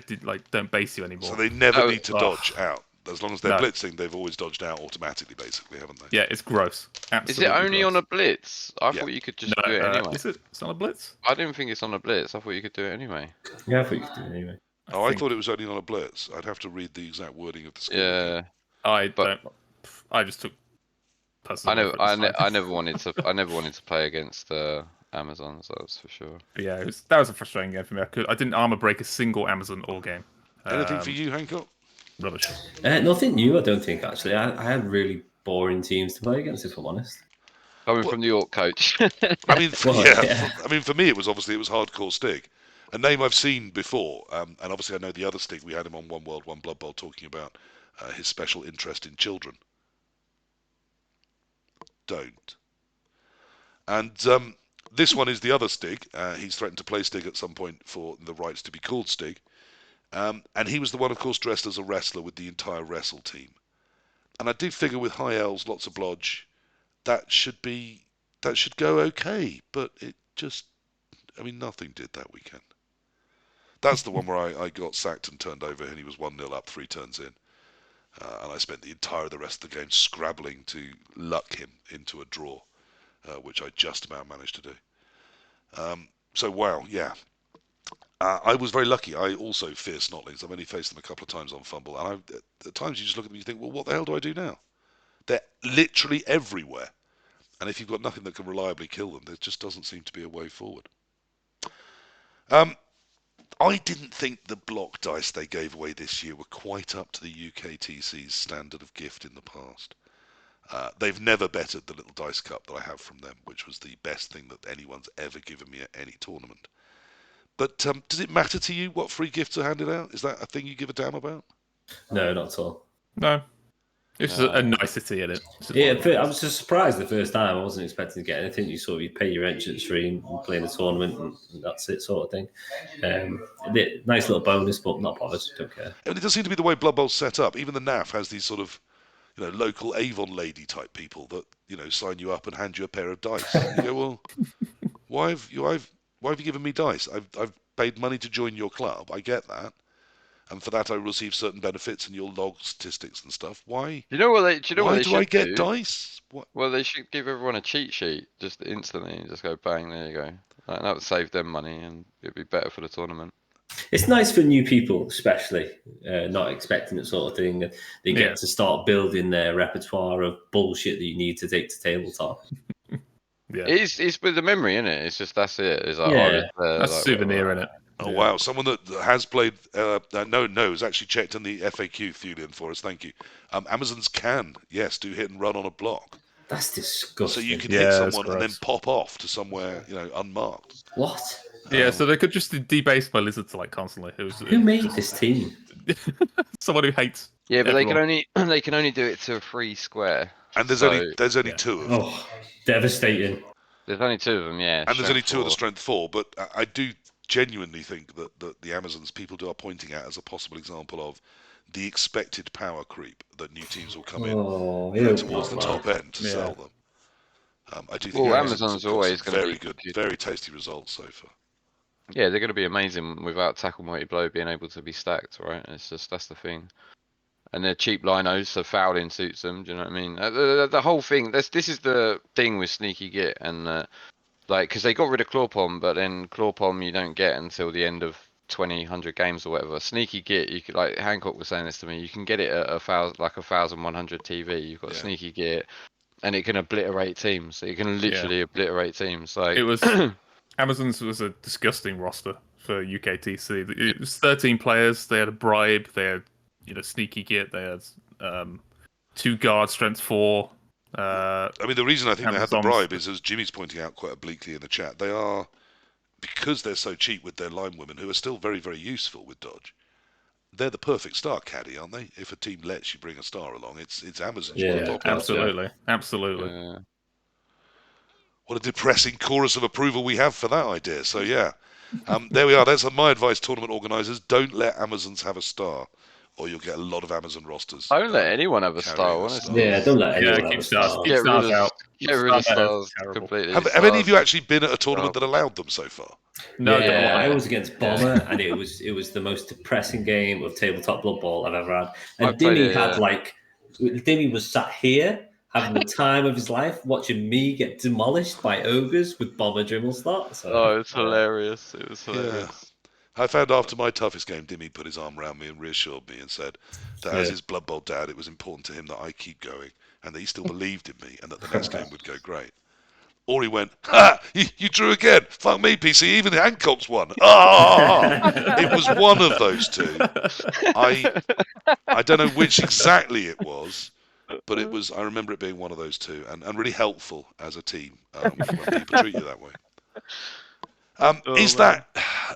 don't base you anymore. So they never Oh, need to dodge out. As long as they're No. blitzing, they've always dodged out automatically, basically, haven't they? Yeah, it's gross. Is Absolutely it only gross. on a blitz? I Yeah. thought you could just No, do it anyway. is it? It's not a blitz. I didn't think it's on a blitz. I thought you could do it anyway. Yeah, I thought you could do it anyway. I think- thought it was only on a blitz. I'd have to read the exact wording of the skill. Yeah, I just took. I never, personal reference. I never wanted to. I never wanted to play against Amazons. That's for sure. Yeah, that was a frustrating game for me. I didn't armor break a single Amazon all game. Anything for you, Hancock? Rubbish. Nothing new, I don't think, actually. I had really boring teams to play against, if I'm honest. Coming from the York coach. I mean, Well, yeah. yeah. I mean, for me, it was hardcore Stig, a name I've seen before, and obviously I know the other Stig. We had him on One World, One Blood Bowl talking about his special interest in children. Don't. And this one is the other Stig. He's threatened to play Stig at some point for the rights to be called Stig. And he was the one, of course, dressed as a wrestler with the entire wrestle team. And I do figure with high elves, lots of blodge, that should go okay. But it just, I mean, nothing did that weekend. That's the one where I got sacked and turned over, and he was 1-0 up 3 turns in. And I spent the entire of the rest of the game scrabbling to luck him into a draw, which I just about managed to do. So, wow, yeah. I was very lucky. I also fear Snotlings. I've only faced them a couple of times on Fumble, and at times you just look at them and you think, well, what the hell do I do now? They're literally everywhere. And if you've got nothing that can reliably kill them, there just doesn't seem to be a way forward. I didn't think the block dice they gave away this year were quite up to the UKTC's standard of gift in the past. They've never bettered the little dice cup that I have from them, which was the best thing that anyone's ever given me at any tournament. But does it matter to you what free gifts are handed out? Is that a thing you give a damn about? No, not at all. No, it's just a nicety in it. Yeah, I was just surprised the first time. I wasn't expecting to get anything. You pay your entrance fee and play in the tournament, and that's it, sort of thing. Nice little bonus, but not bothered. Don't care. I mean, it does seem to be the way Blood Bowl's set up. Even the NAF has these sort of, local Avon lady type people that, sign you up and hand you a pair of dice. And you go, well, why have you given me dice? I've paid money to join your club. I get that. And for that, I receive certain benefits and you'll log statistics and stuff. Why? You know what they? Why they do should I get do? dice? What? Well, they should give everyone a cheat sheet just instantly and just go bang. There you go. That would save them money and it'd be better for the tournament. It's nice for new people, especially not expecting that sort of thing. They get to start building their repertoire of bullshit that you need to take to tabletop. Yeah, It's with the memory, isn't it? It's just that's it. It's like, Yeah. that's a souvenir in it. Oh, wow. Someone that has played... no, has actually checked in the FAQ, Thulian, for us. Thank you. Amazons can, yes, do hit and run on a block. That's So disgusting. you can Yeah, hit that's someone and then gross. pop off to somewhere, unmarked. What? Yeah, so they could just debase my lizards like constantly. Who made this team? Someone who hates. Yeah, but everyone. they can only do it to a free square. And there's So- only 2 of them. Oh, devastating. There's only 2 of them, yeah. And there's only 2 of the strength strength 4, but I do genuinely think that the Amazons people are pointing at as a possible example of the expected power creep that new teams will come in Oh, towards the top end to Yeah. sell them. I do think Well, Amazons Amazon's have got always some gonna very be good, good. very tasty results so far. Yeah, they're going to be amazing without tackle mighty blow being able to be stacked, right? It's just that's the thing. And they're cheap linos, so fouling suits them. Do you know what I mean? The whole thing. This is the thing with Sneaky Git and because they got rid of Clawpom, but then Clawpom you don't get until the end of 100 games or whatever. Sneaky Git, you could, like Hancock was saying this to me, you can get it at 1,100 TV. You've got Sneaky Git, and it can obliterate teams. So you can literally obliterate teams. Like it was Amazon's was a disgusting roster for UKTC. It was 13 players. They had a bribe. They had Sneaky Git. They had 2 guard, strength 4. I mean, the reason I think they had the Amazon's- bribe is, as Jimmy's pointing out quite obliquely in the chat, they are, because they're so cheap with their line women, who are still very, very useful with Dodge. They're the perfect star caddy, aren't they? If a team lets you bring a star along, it's Amazon. Yeah, absolutely. What a depressing chorus of approval we have for that idea. So yeah, there we are. That's my advice, tournament organisers. Don't let Amazons have a star, or you'll get a lot of Amazon rosters. Don't let anyone have a star, carrying a honestly. Yeah, don't let anyone keep have a stars. star. Keep stars out. Get rid of stars Terrible. completely. Have any of you actually been at a tournament that allowed them so far? No, Yeah, I was against Bomber, and it was the most depressing game of tabletop Blood Bowl I've ever had. And Dimmy had Dimmy was sat here having the time of his life, watching me get demolished by ogres with Bomber Dribble Slot. So, it's hilarious. It was hilarious. I found after my toughest game, Dimmy put his arm around me and reassured me and said that as his Blood Bowl dad, it was important to him that I keep going and that he still believed in me and that the next game would go great. Or he went, "Ha! You drew again. Fuck me, PC. Even Hancock's won." It was one of those two. I don't know which exactly it was, but it was. I remember it being one of those two, and really helpful as a team when people treat you that way. That?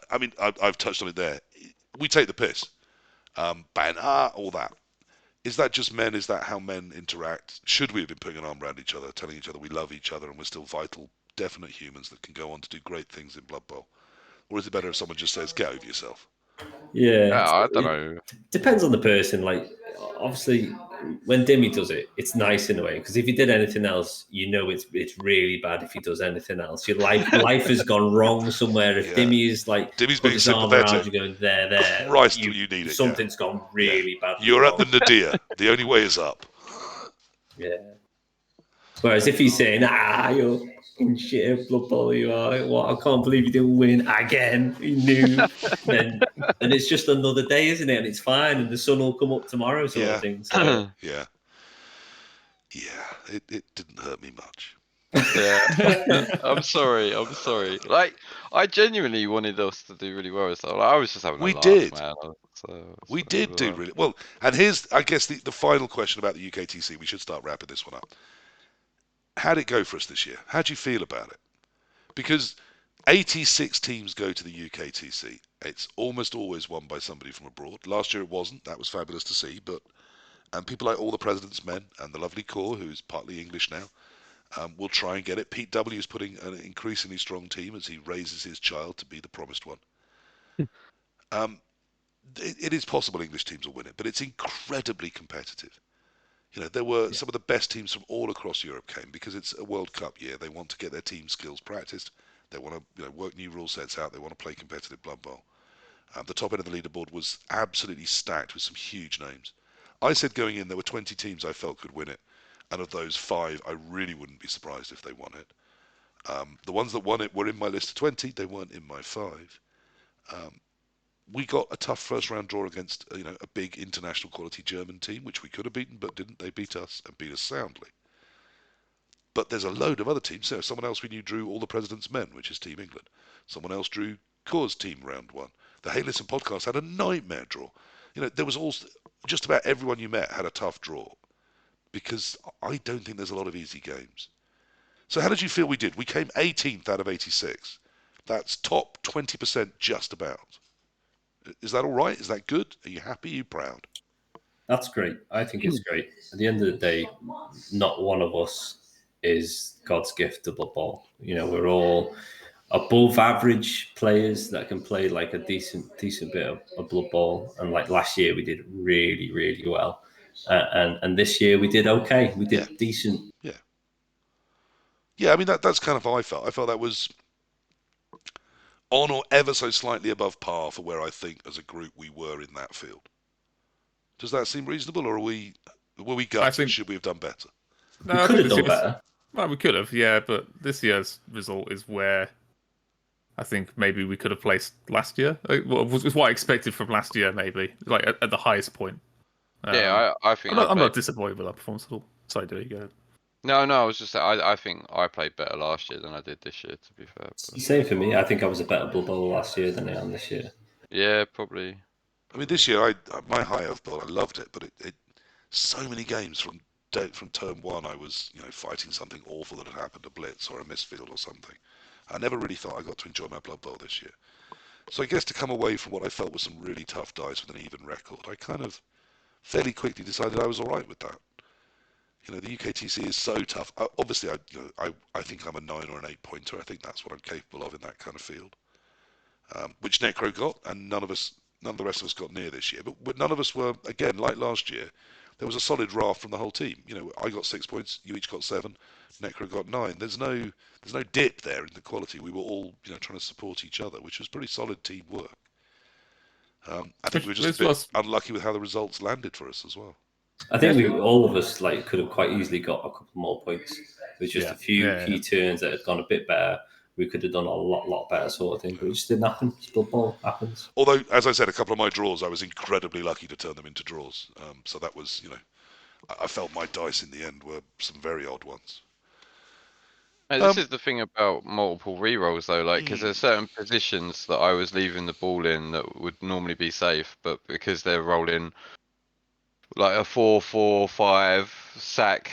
I mean, I've touched on it there. We take the piss, all that. Is that just men? Is that how men interact? Should we have been putting an arm around each other, telling each other we love each other and we're still vital, definite humans that can go on to do great things in Blood Bowl? Or is it better if someone just says, "Get over yourself"? Yeah, I don't know. Depends on the person. Like, obviously, when Dimmy does it, it's nice in a way, because if he did anything else, it's really bad. If he does anything else, your life has gone wrong somewhere. If Dimmy is Dimmy's put being his arm around sympathetic, you, going there, Christ, you need it. Something's gone really bad. You're at the nadir. The only way is up. Yeah. Whereas if he's saying, you're fucking shit, Blood Bowl, you are. What? I can't believe you didn't win again. You knew. And it's just another day, isn't it? And it's fine, and the sun will come up tomorrow, sort of thing. So. Yeah. It didn't hurt me much. Yeah, I'm sorry. Like, I genuinely wanted us to do really well. So I was just having a laugh, man. We did do really well. And here's, I guess, the final question about the UKTC. We should start wrapping this one up. How'd it go for us this year? How'd you feel about it? Because 86 teams go to the UKTC. It's almost always won by somebody from abroad. Last year it wasn't. That was fabulous to see. And people like All the President's Men and the lovely Core, who's partly English now, will try and get it. Pete W is putting an increasingly strong team as he raises his child to be the promised one. It is possible English teams will win it, but it's incredibly competitive. There were some of the best teams from all across Europe came because it's a World Cup year. They want to get their team skills practiced. They want to work new rule sets out. They want to play competitive Blood Bowl. The top end of the leaderboard was absolutely stacked with some huge names. I said going in there were 20 teams I felt could win it. And of those 5, I really wouldn't be surprised if they won it. The ones that won it were in my list of 20. They weren't in my 5. We got a tough first round draw against a big international quality German team, which we could have beaten, but didn't. They beat us and beat us soundly. But there's a load of other teams. So someone else we knew drew All the President's Men, which is Team England. Someone else drew Core's team round 1. The Hey Listen podcast had a nightmare draw. There was also just about everyone you met had a tough draw, because I don't think there's a lot of easy games. So how did you feel we did? We came 18th out of 86. That's top 20% just about. Is that all right? Is that good? Are you happy? Are you proud? That's great. I think it's great. At the end of the day, not one of us is God's gift to Blood Bowl. We're all above average players that can play like a decent bit of Blood Bowl. And like last year, we did really, really well. And this year we did okay. We did decent. Yeah, I mean, that's kind of how I felt. I felt that was on or ever so slightly above par for where I think as a group we were in that field. Does that seem reasonable, or were we gutted? Should we have done better? No, we could have done better. Well, we could have, yeah, but this year's result is where I think maybe we could have placed last year. Was what I expected from last year, maybe like at the highest point. Yeah, I think I'm not disappointed with that performance at all. Sorry, do you go? No, I was just saying, I think I played better last year than I did this year, to be fair. But... Same for me. I think I was a better Blood Bowl last year than I am this year. Yeah, probably. I mean, this year, my high Earth Bowl, I loved it, but it so many games from turn one, I was fighting something awful that had happened, a blitz or a misfield or something. I never really thought I got to enjoy my Blood Bowl this year. So I guess to come away from what I felt was some really tough dice with an even record, I kind of fairly quickly decided I was all right with that. The UKTC is so tough. Obviously, I think I'm a 9 or an 8 pointer. I think that's what I'm capable of in that kind of field, which Necro got, and none of the rest of us got near this year. But none of us were, again, like last year. There was a solid raft from the whole team. I got 6 points. You each got 7. Necro got 9. There's no dip there in the quality. We were all trying to support each other, which was pretty solid teamwork. I think we were just a bit unlucky with how the results landed for us as well. I think all of us could have quite easily got a couple more points with just a few key turns that had gone a bit better. We could have done a lot better sort of thing, but it just didn't happen. Blood Bowl happens. Although, as I said, a couple of my draws, I was incredibly lucky to turn them into draws. So that was, I felt my dice in the end were some very odd ones. This is the thing about multiple rerolls, though, because there's certain positions that I was leaving the ball in that would normally be safe, but because they're rolling like a 4-4-5 sack,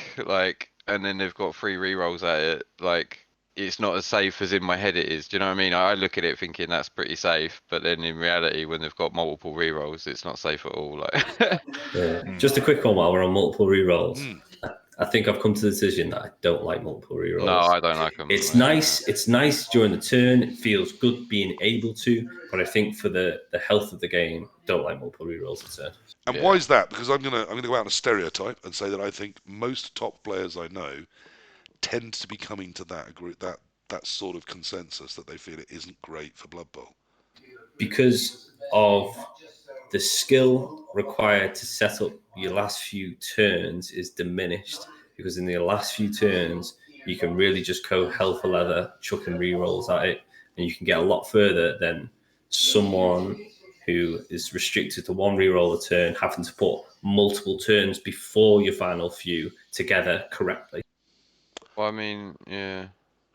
and then they've got 3 rerolls at it, it's not as safe as in my head it is. Do you know what I mean? I look at it thinking that's pretty safe, but then in reality, when they've got multiple rerolls, it's not safe at all. Just a quick one while we're on multiple rerolls. I think I've come to the decision that I don't like multiple rerolls. No, I don't like them. It's nice. It's nice during the turn. It feels good being able to, but I think for the health of the game, don't like multiple rerolls a turn. And why is that? Because I'm gonna go out on a stereotype and say that I think most top players I know tend to be coming to that sort of consensus that they feel it isn't great for Blood Bowl. Because of the skill required to set up your last few turns is diminished, because in the last few turns you can really just go hell for leather, chucking rerolls at it, and you can get a lot further than someone who is restricted to 1 reroll a turn, having to put multiple turns before your final few together correctly. Well, I mean, yeah.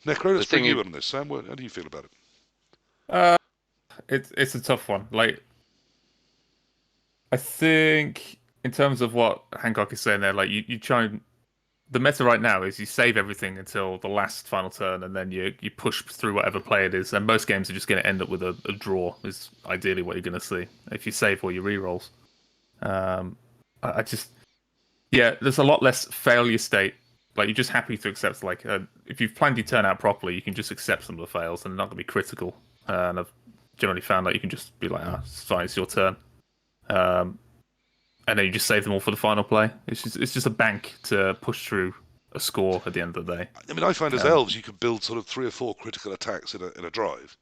Necro, let's bring you on this, Sam. How do you feel about it? It's a tough one. I think in terms of what Hancock is saying there, you try and the meta right now is you save everything until the last final turn, and then you push through whatever play it is. And most games are just going to end up with a draw. Is ideally what you're going to see if you save all your rerolls. There's a lot less failure state. You're just happy to accept. If you've planned your turn out properly, you can just accept some of the fails, and they're not going to be critical. And I've generally found that you can just be like, it's fine, it's your turn. And then you just save them all for the final play. It's just a bank to push through a score at the end of the day. I mean, I find as elves you can build sort of 3 or 4 critical attacks in a drive.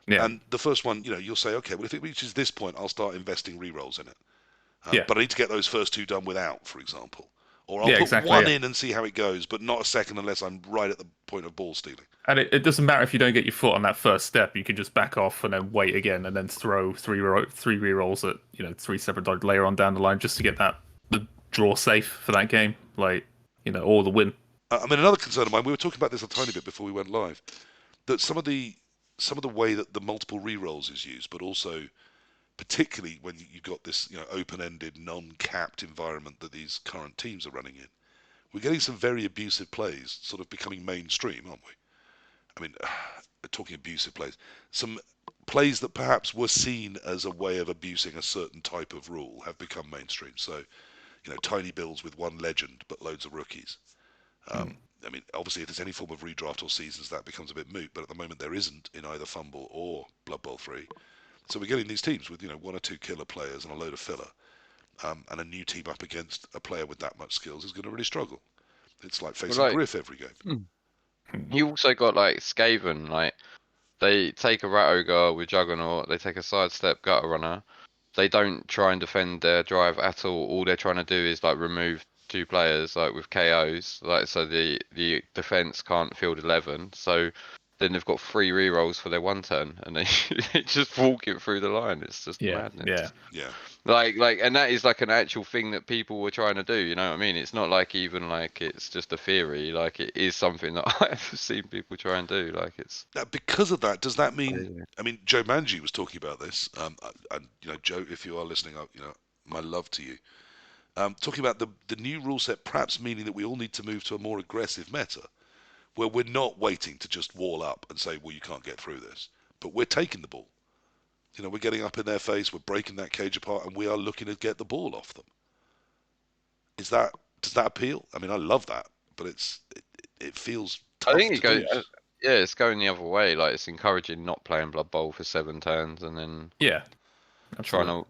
Yeah. And the first one, you'll say, okay, well, if it reaches this point, I'll start investing rerolls in it. But I need to get those first 2 done without, for example. Or I'll put one in and see how it goes, but not a second unless I'm right at the point of ball stealing. And it doesn't matter if you don't get your foot on that first step. You can just back off and then wait again, and then throw 3 rerolls at 3 separate dice later on down the line just to get the draw safe for that game, or the win. I mean, another concern of mine. We were talking about this a tiny bit before we went live. That some of the way that the multiple rerolls is used, but also particularly when you've got this open-ended, non-capped environment that these current teams are running in, we're getting some very abusive plays sort of becoming mainstream, aren't we? I mean, talking abusive plays, some plays that perhaps were seen as a way of abusing a certain type of rule have become mainstream. So, tiny builds with 1 legend but loads of rookies. I mean, obviously, if there's any form of redraft or seasons, that becomes a bit moot. But at the moment, there isn't in either Fumble or Blood Bowl 3. So we're getting these teams with 1 or 2 killer players and a load of filler, and a new team up against a player with that much skills is going to really struggle. It's like facing Griff every game. You also got Skaven, they take a Rat Ogre with Juggernaut, they take a sidestep Gutter Runner. They don't try and defend their drive at all. All they're trying to do is remove 2 players with KOs, so the defense can't field 11. So then they've got 3 rerolls for their 1 turn, and they just walk it through the line. It's just madness. Yeah. Like, and that is like an actual thing that people were trying to do. You know what I mean? It's not like even like it's just a theory. Like it is something that I've seen people try and do. Like it's Now, because of that, does that mean? crazy. I mean, Joe Manji was talking about this. And Joe, if you are listening, my love to you. Talking about the new rule set, perhaps meaning that we all need to move to a more aggressive meta, where we're not waiting to just wall up and say, well, you can't get through this, but we're taking the ball. We're getting up in their face, we're breaking that cage apart, and we are looking to get the ball off them. Does that appeal? I mean, I love that, but it feels tough I think to do. yeah, it's going the other way. Like it's encouraging not playing Blood Bowl for 7 turns, and then trying to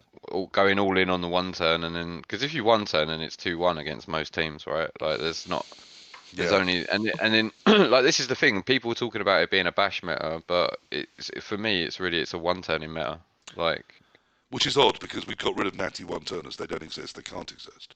going all in on the 1 turn, and then because if you 1 turn and it's 2-1 against most teams, right? Like there's only and then like this is the thing. People were talking about it being a bash meta, but for me it's a 1 turning meta. Like which is odd because we've got rid of natty 1 turners. They don't exist. They can't exist.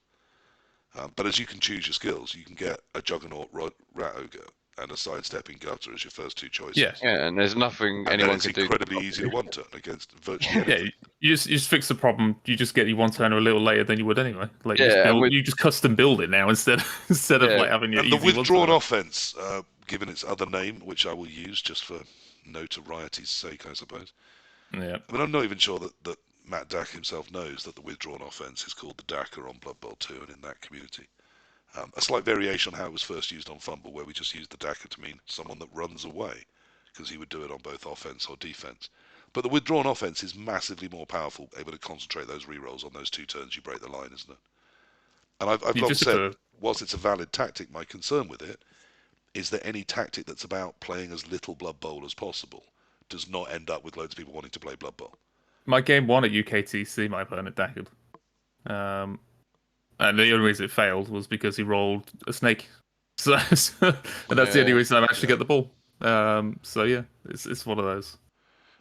But as you can choose your skills, you can get a Juggernaut Rat Ogre and a sidestepping Gutter as your first 2 choices. Yeah, and there's nothing anyone can do. It's incredibly easy to 1 turn against virtually anything. You just fix the problem. You just get your 1 turner a little later than you would anyway. Like you just custom build it now instead of like having your and easy the withdrawn offense, given its other name, which I will use just for notoriety's sake, I suppose. Yeah. I mean, I'm not even sure that Matt Dack himself knows that the withdrawn offense is called the Dacker on Blood Bowl 2 and in that community. A slight variation on how it was first used on Fumble, where we just used the Dacker to mean someone that runs away, because he would do it on both offense or defense. But the withdrawn offense is massively more powerful, able to concentrate those rerolls on those 2 turns you break the line, isn't it? And I've long said, whilst it's a valid tactic, my concern with it is that any tactic that's about playing as little Blood Bowl as possible does not end up with loads of people wanting to play Blood Bowl. My game 1 at UKTC, my opponent Dackered. And the only reason it failed was because he rolled a snake. So and that's the only reason I managed to get the ball. So yeah, it's one of those.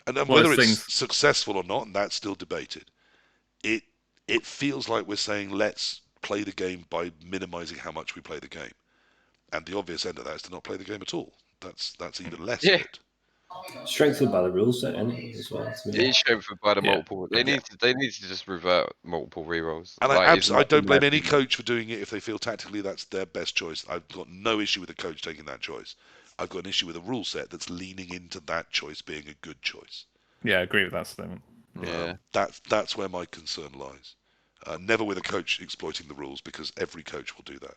And whether it's successful or not, and that's still debated, it feels like we're saying let's play the game by minimising how much we play the game. And the obvious end of that is to not play the game at all. That's even less of it. Strengthened by the rule set, as well. It's strengthened by the multiple. They need to just revert multiple rerolls. And I don't blame any coach for doing it if they feel tactically that's their best choice. I've got no issue with a coach taking that choice. I've got an issue with a rule set that's leaning into that choice being a good choice. Yeah, I agree with that statement. Yeah, that's where my concern lies. Never with a coach exploiting the rules, because every coach will do that.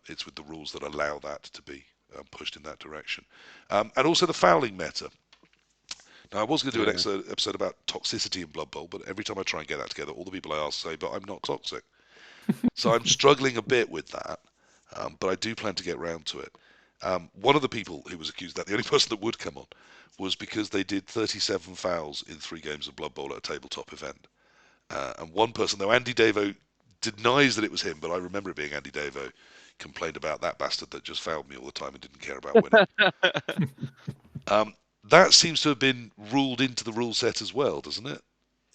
It's with the rules that allow that to be pushed in that direction. And also the fouling meta. Now, I was going to do an episode about toxicity in Blood Bowl, but every time I try and get that together, all the people I ask say, but I'm not toxic. So I'm struggling a bit with that, but I do plan to get round to it. One of the people who was accused of that, the only person that would come on, was because they did 37 fouls in 3 games of Blood Bowl at a tabletop event. And one person, though Andy Davo denies that it was him, but I remember it being Andy Davo, complained about that bastard that just fouled me all the time and didn't care about winning. That seems to have been ruled into the rule set as well, doesn't it?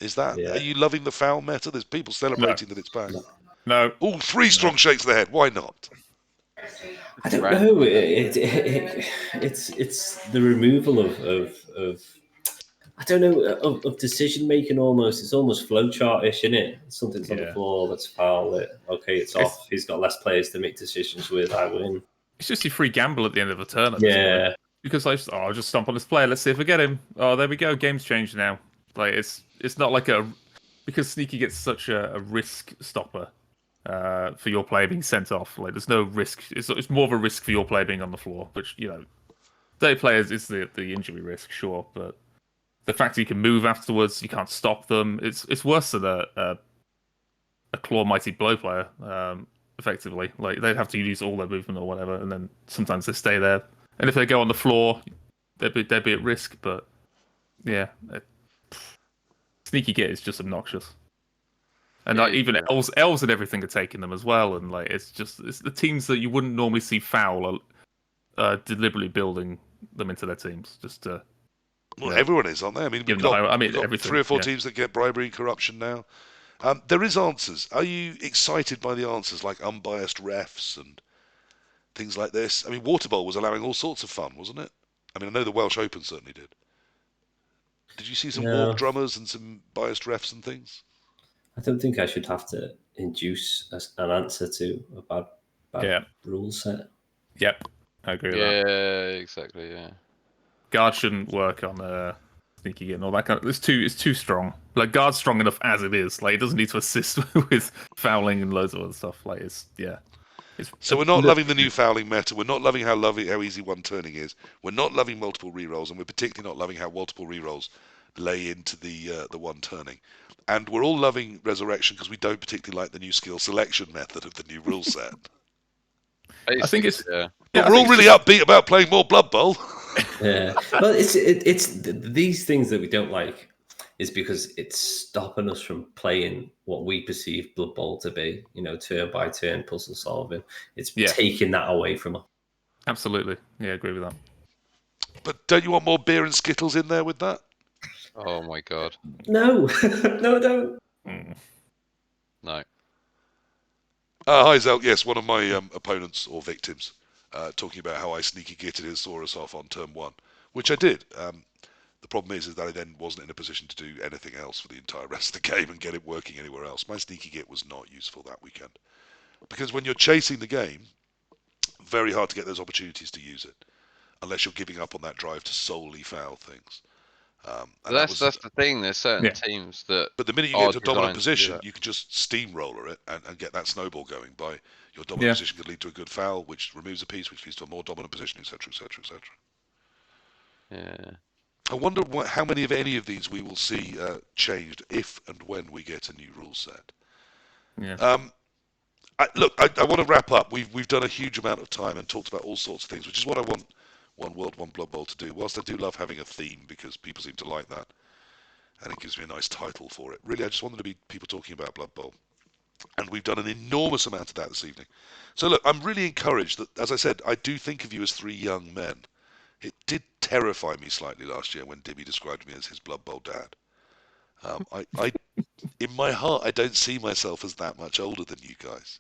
Is that? Are you loving the foul meta? There's people celebrating that it's back. No. All 3 strong shakes of the head. Why not? I don't know. It's the removal of I don't know, of decision making almost. It's almost flowchart-ish, isn't it? Something's on the floor, let's foul it. Okay, it's off. He's got less players to make decisions with. I win. It's just your free gamble at the end of a turn. Yeah. Because I'll just stomp on this player. Let's see if I get him. Oh, there we go. Game's changed now. Like it's not like because Sneaky gets such a risk stopper for your player being sent off. Like there's no risk. It's more of a risk for your player being on the floor, which 30 players is the injury risk, sure, but the fact that you can move afterwards, you can't stop them. It's worse than a claw mighty blow player. Effectively, like they'd have to use all their movement or whatever, and then sometimes they stay there. And if they go on the floor, they'd be at risk. But yeah, Sneaky Git is just obnoxious. And like even elves and everything are taking them as well. And like it's the teams that you wouldn't normally see foul are deliberately building them into their teams just to. Well, everyone is, aren't they? I mean, we've got 3 or 4 teams that get bribery and corruption now. There is answers. Are you excited by the answers like unbiased refs and things like this? I mean, Water Bowl was allowing all sorts of fun, wasn't it? I mean, I know the Welsh Open certainly did. Did you see some No. warped drummers and some biased refs and things? I don't think I should have to induce an answer to a bad rule set. Yep, I agree with that. Yeah, exactly. Yeah. Guard shouldn't work on sneaky git and all that kind of. It's too strong. Like guard's strong enough as it is. Like it doesn't need to assist with fouling and loads of other stuff. Like it's So we're not loving the new fouling meta. We're not loving how easy one turning is. We're not loving multiple rerolls, and we're particularly not loving how multiple rerolls lay into the one turning. And we're all loving Resurrection because we don't particularly like the new skill selection method of the new rule set. I think it's yeah. But we're all really upbeat about playing more Blood Bowl. Yeah, but it's these things that we don't like is because it's stopping us from playing what we perceive Blood Bowl to be. You know, turn by turn puzzle solving. It's taking that away from us. Absolutely, yeah, I agree with that. But don't you want more beer and Skittles in there with that? Oh my god. No, no, I don't. No. Hi, Zel. Yes, one of my opponents or victims talking about how I sneaky gitted his Saurus off on turn 1, which I did. The problem is that I then wasn't in a position to do anything else for the entire rest of the game and get it working anywhere else. My sneaky git was not useful that weekend. Because when you're chasing the game, very hard to get those opportunities to use it, unless you're giving up on that drive to solely foul things. That's the thing. There's certain teams that. But the minute you get to a dominant designed to do position, that. you can just steamroller it and get that snowball going. By your dominant position could lead to a good foul, which removes a piece, which leads to a more dominant position, etc., etc., etc. Yeah. I wonder how many of any of these we will see changed if and when we get a new rule set. Yeah. I want to wrap up. We've done a huge amount of time and talked about all sorts of things, which is what I want One World, One Blood Bowl to do. Whilst I do love having a theme because people seem to like that, and it gives me a nice title for it. Really, I just wanted to be people talking about Blood Bowl. And we've done an enormous amount of that this evening. So look, I'm really encouraged that, as I said, I do think of you as 3 young men. It did terrify me slightly last year when Dibby described me as his Blood Bowl dad. In my heart, I don't see myself as that much older than you guys.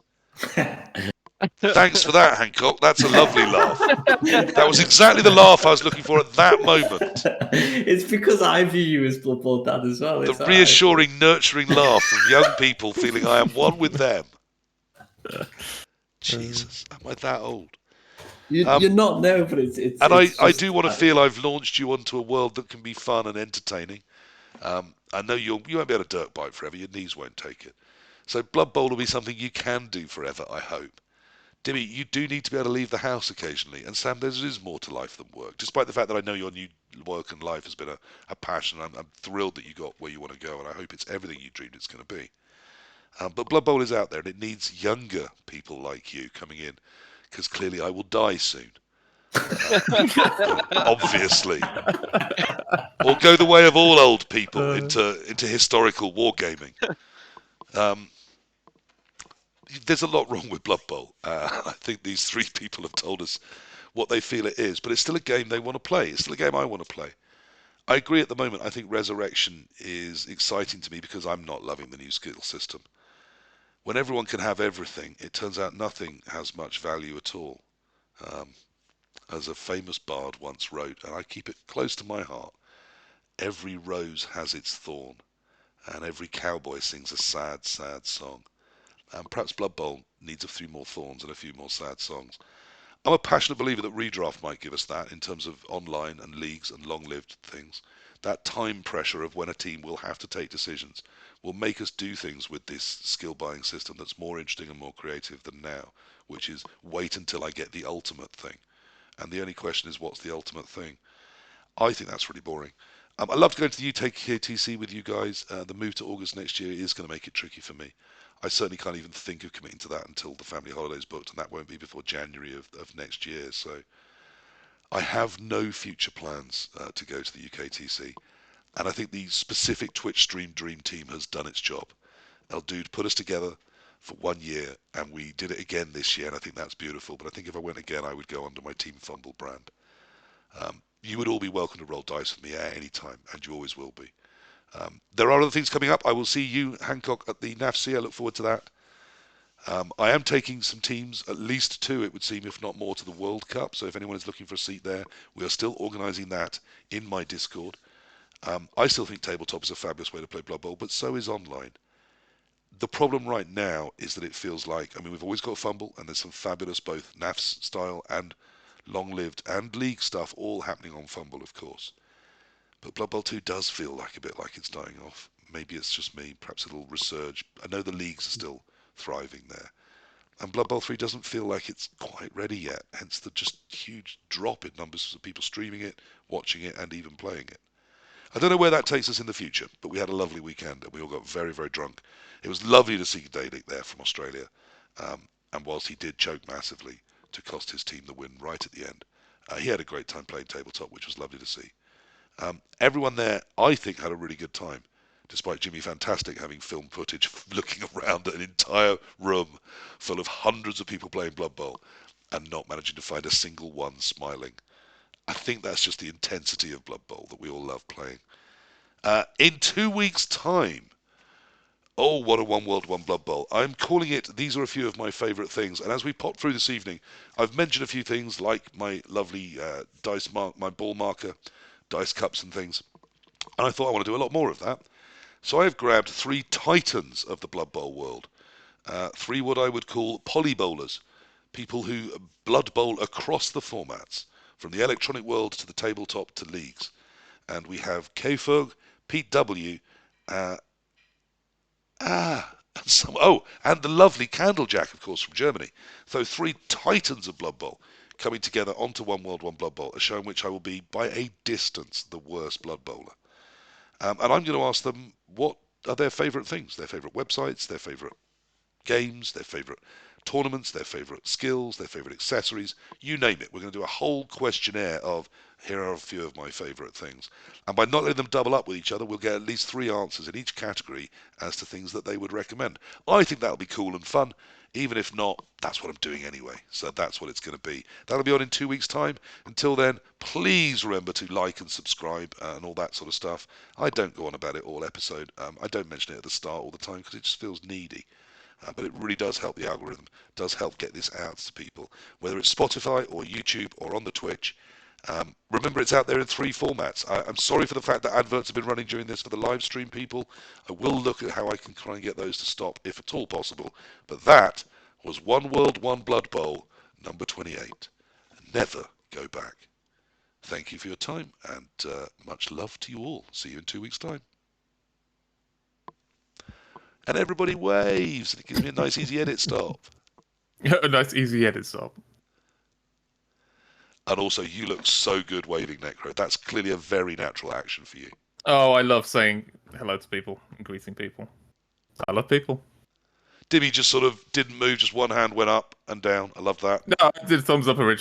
Thanks for that, Hancock. That's a lovely laugh. That was exactly the laugh I was looking for at that moment. It's because I view you as Blood Bowl dad as well. The reassuring, nurturing laugh from young people feeling I am one with them. Jesus, am I that old? You're not, no, but it's and I do want to feel I've launched you onto a world that can be fun and entertaining. I know you won't be able to dirt bike forever. Your knees won't take it. So Blood Bowl will be something you can do forever, I hope. Dimmy, you do need to be able to leave the house occasionally. And Sam, there is more to life than work. Despite the fact that I know your new work and life has been a passion, I'm thrilled that you got where you want to go, and I hope it's everything you dreamed it's going to be. But Blood Bowl is out there, and it needs younger people like you coming in, because clearly I will die soon. Obviously. Or go the way of all old people into historical wargaming. There's a lot wrong with Blood Bowl. I think these 3 people have told us what they feel it is, but it's still a game they want to play. It's still a game I want to play. I agree at the moment. I think Resurrection is exciting to me because I'm not loving the new skill system. When everyone can have everything, it turns out nothing has much value at all. As a famous bard once wrote, and I keep it close to my heart, every rose has its thorn, and every cowboy sings a sad, sad song. And perhaps Blood Bowl needs a few more thorns and a few more sad songs. I'm a passionate believer that redraft might give us that in terms of online and leagues and long-lived things. That time pressure of when a team will have to take decisions will make us do things with this skill buying system that's more interesting and more creative than now, which is wait until I get the ultimate thing. And the only question is, what's the ultimate thing? I think that's really boring. I'd love to go to the UKTC with you guys. The move to August next year is going to make it tricky for me. I certainly can't even think of committing to that until the family holiday's booked, and that won't be before January of next year. So I have no future plans to go to the UKTC. And I think the specific Twitch stream dream team has done its job. El Dude put us together for 1 year, and we did it again this year, and I think that's beautiful. But I think if I went again, I would go under my Team Fumble brand. You would all be welcome to roll dice with me at any time, and you always will be. There are other things coming up. I will see you, Hancock, at the NAFC. I look forward to that. I am taking some teams, at least 2 it would seem, if not more, to the World Cup. So if anyone is looking for a seat there, we are still organising that in my Discord. I still think tabletop is a fabulous way to play Blood Bowl, but so is online. The problem right now is that it feels like, I mean, we've always got Fumble, and there's some fabulous both NAFs style and long-lived and league stuff all happening on Fumble, of course. But Blood Bowl 2 does feel like a bit like it's dying off. Maybe it's just me. Perhaps it'll resurge. I know the leagues are still thriving there. And Blood Bowl 3 doesn't feel like it's quite ready yet, hence the just huge drop in numbers of people streaming it, watching it, and even playing it. I don't know where that takes us in the future, but we had a lovely weekend and we all got very, very drunk. It was lovely to see Dalek there from Australia, and whilst he did choke massively to cost his team the win right at the end, he had a great time playing tabletop, which was lovely to see. Everyone there, I think, had a really good time, despite Jimmy Fantastic having film footage looking around an entire room full of hundreds of people playing Blood Bowl and not managing to find a single one smiling. I think that's just the intensity of Blood Bowl that we all love playing. In 2 weeks' time, oh, what a One World, One Blood Bowl. I'm calling it, these are a few of my favourite things. And as we pop through this evening, I've mentioned a few things like my lovely my ball marker, dice cups and things. And I thought I want to do a lot more of that. So I've grabbed 3 titans of the Blood Bowl world. 3 what I would call polybowlers. People who Blood Bowl across the formats, from the electronic world to the tabletop to leagues. And we have K-Fog, Pete W, and and the lovely Candlejack, of course, from Germany. So 3 titans of Blood Bowl coming together onto One World, One Blood Bowl, a show in which I will be, by a distance, the worst Blood Bowler. And I'm going to ask them what are their favourite things, their favourite websites, their favourite games, their favourite tournaments, their favourite skills, their favourite accessories, you name it. We're going to do a whole questionnaire of here are a few of my favourite things. And by not letting them double up with each other, we'll get at least 3 answers in each category as to things that they would recommend. I think that'll be cool and fun. Even if not, that's what I'm doing anyway. So that's what it's going to be. That'll be on in 2 weeks' time. Until then, please remember to like and subscribe and all that sort of stuff. I don't go on about it all episode. I don't mention it at the start all the time because it just feels needy. But it really does help the algorithm, does help get this out to people, whether it's Spotify or YouTube or on the Twitch. Remember, it's out there in 3 formats. I'm sorry for the fact that adverts have been running during this for the live stream people. I will look at how I can try and get those to stop, if at all possible. But that was One World, One Blood Bowl, number 28. Never go back. Thank you for your time, and much love to you all. See you in 2 weeks' time. And everybody waves, and it gives me a nice easy edit stop. A nice easy edit stop. And also, you look so good waving, Necro. That's clearly a very natural action for you. Oh, I love saying hello to people and greeting people. I love people. Dimmy just sort of didn't move, just one hand went up and down. I love that. No, I did a thumbs up originally.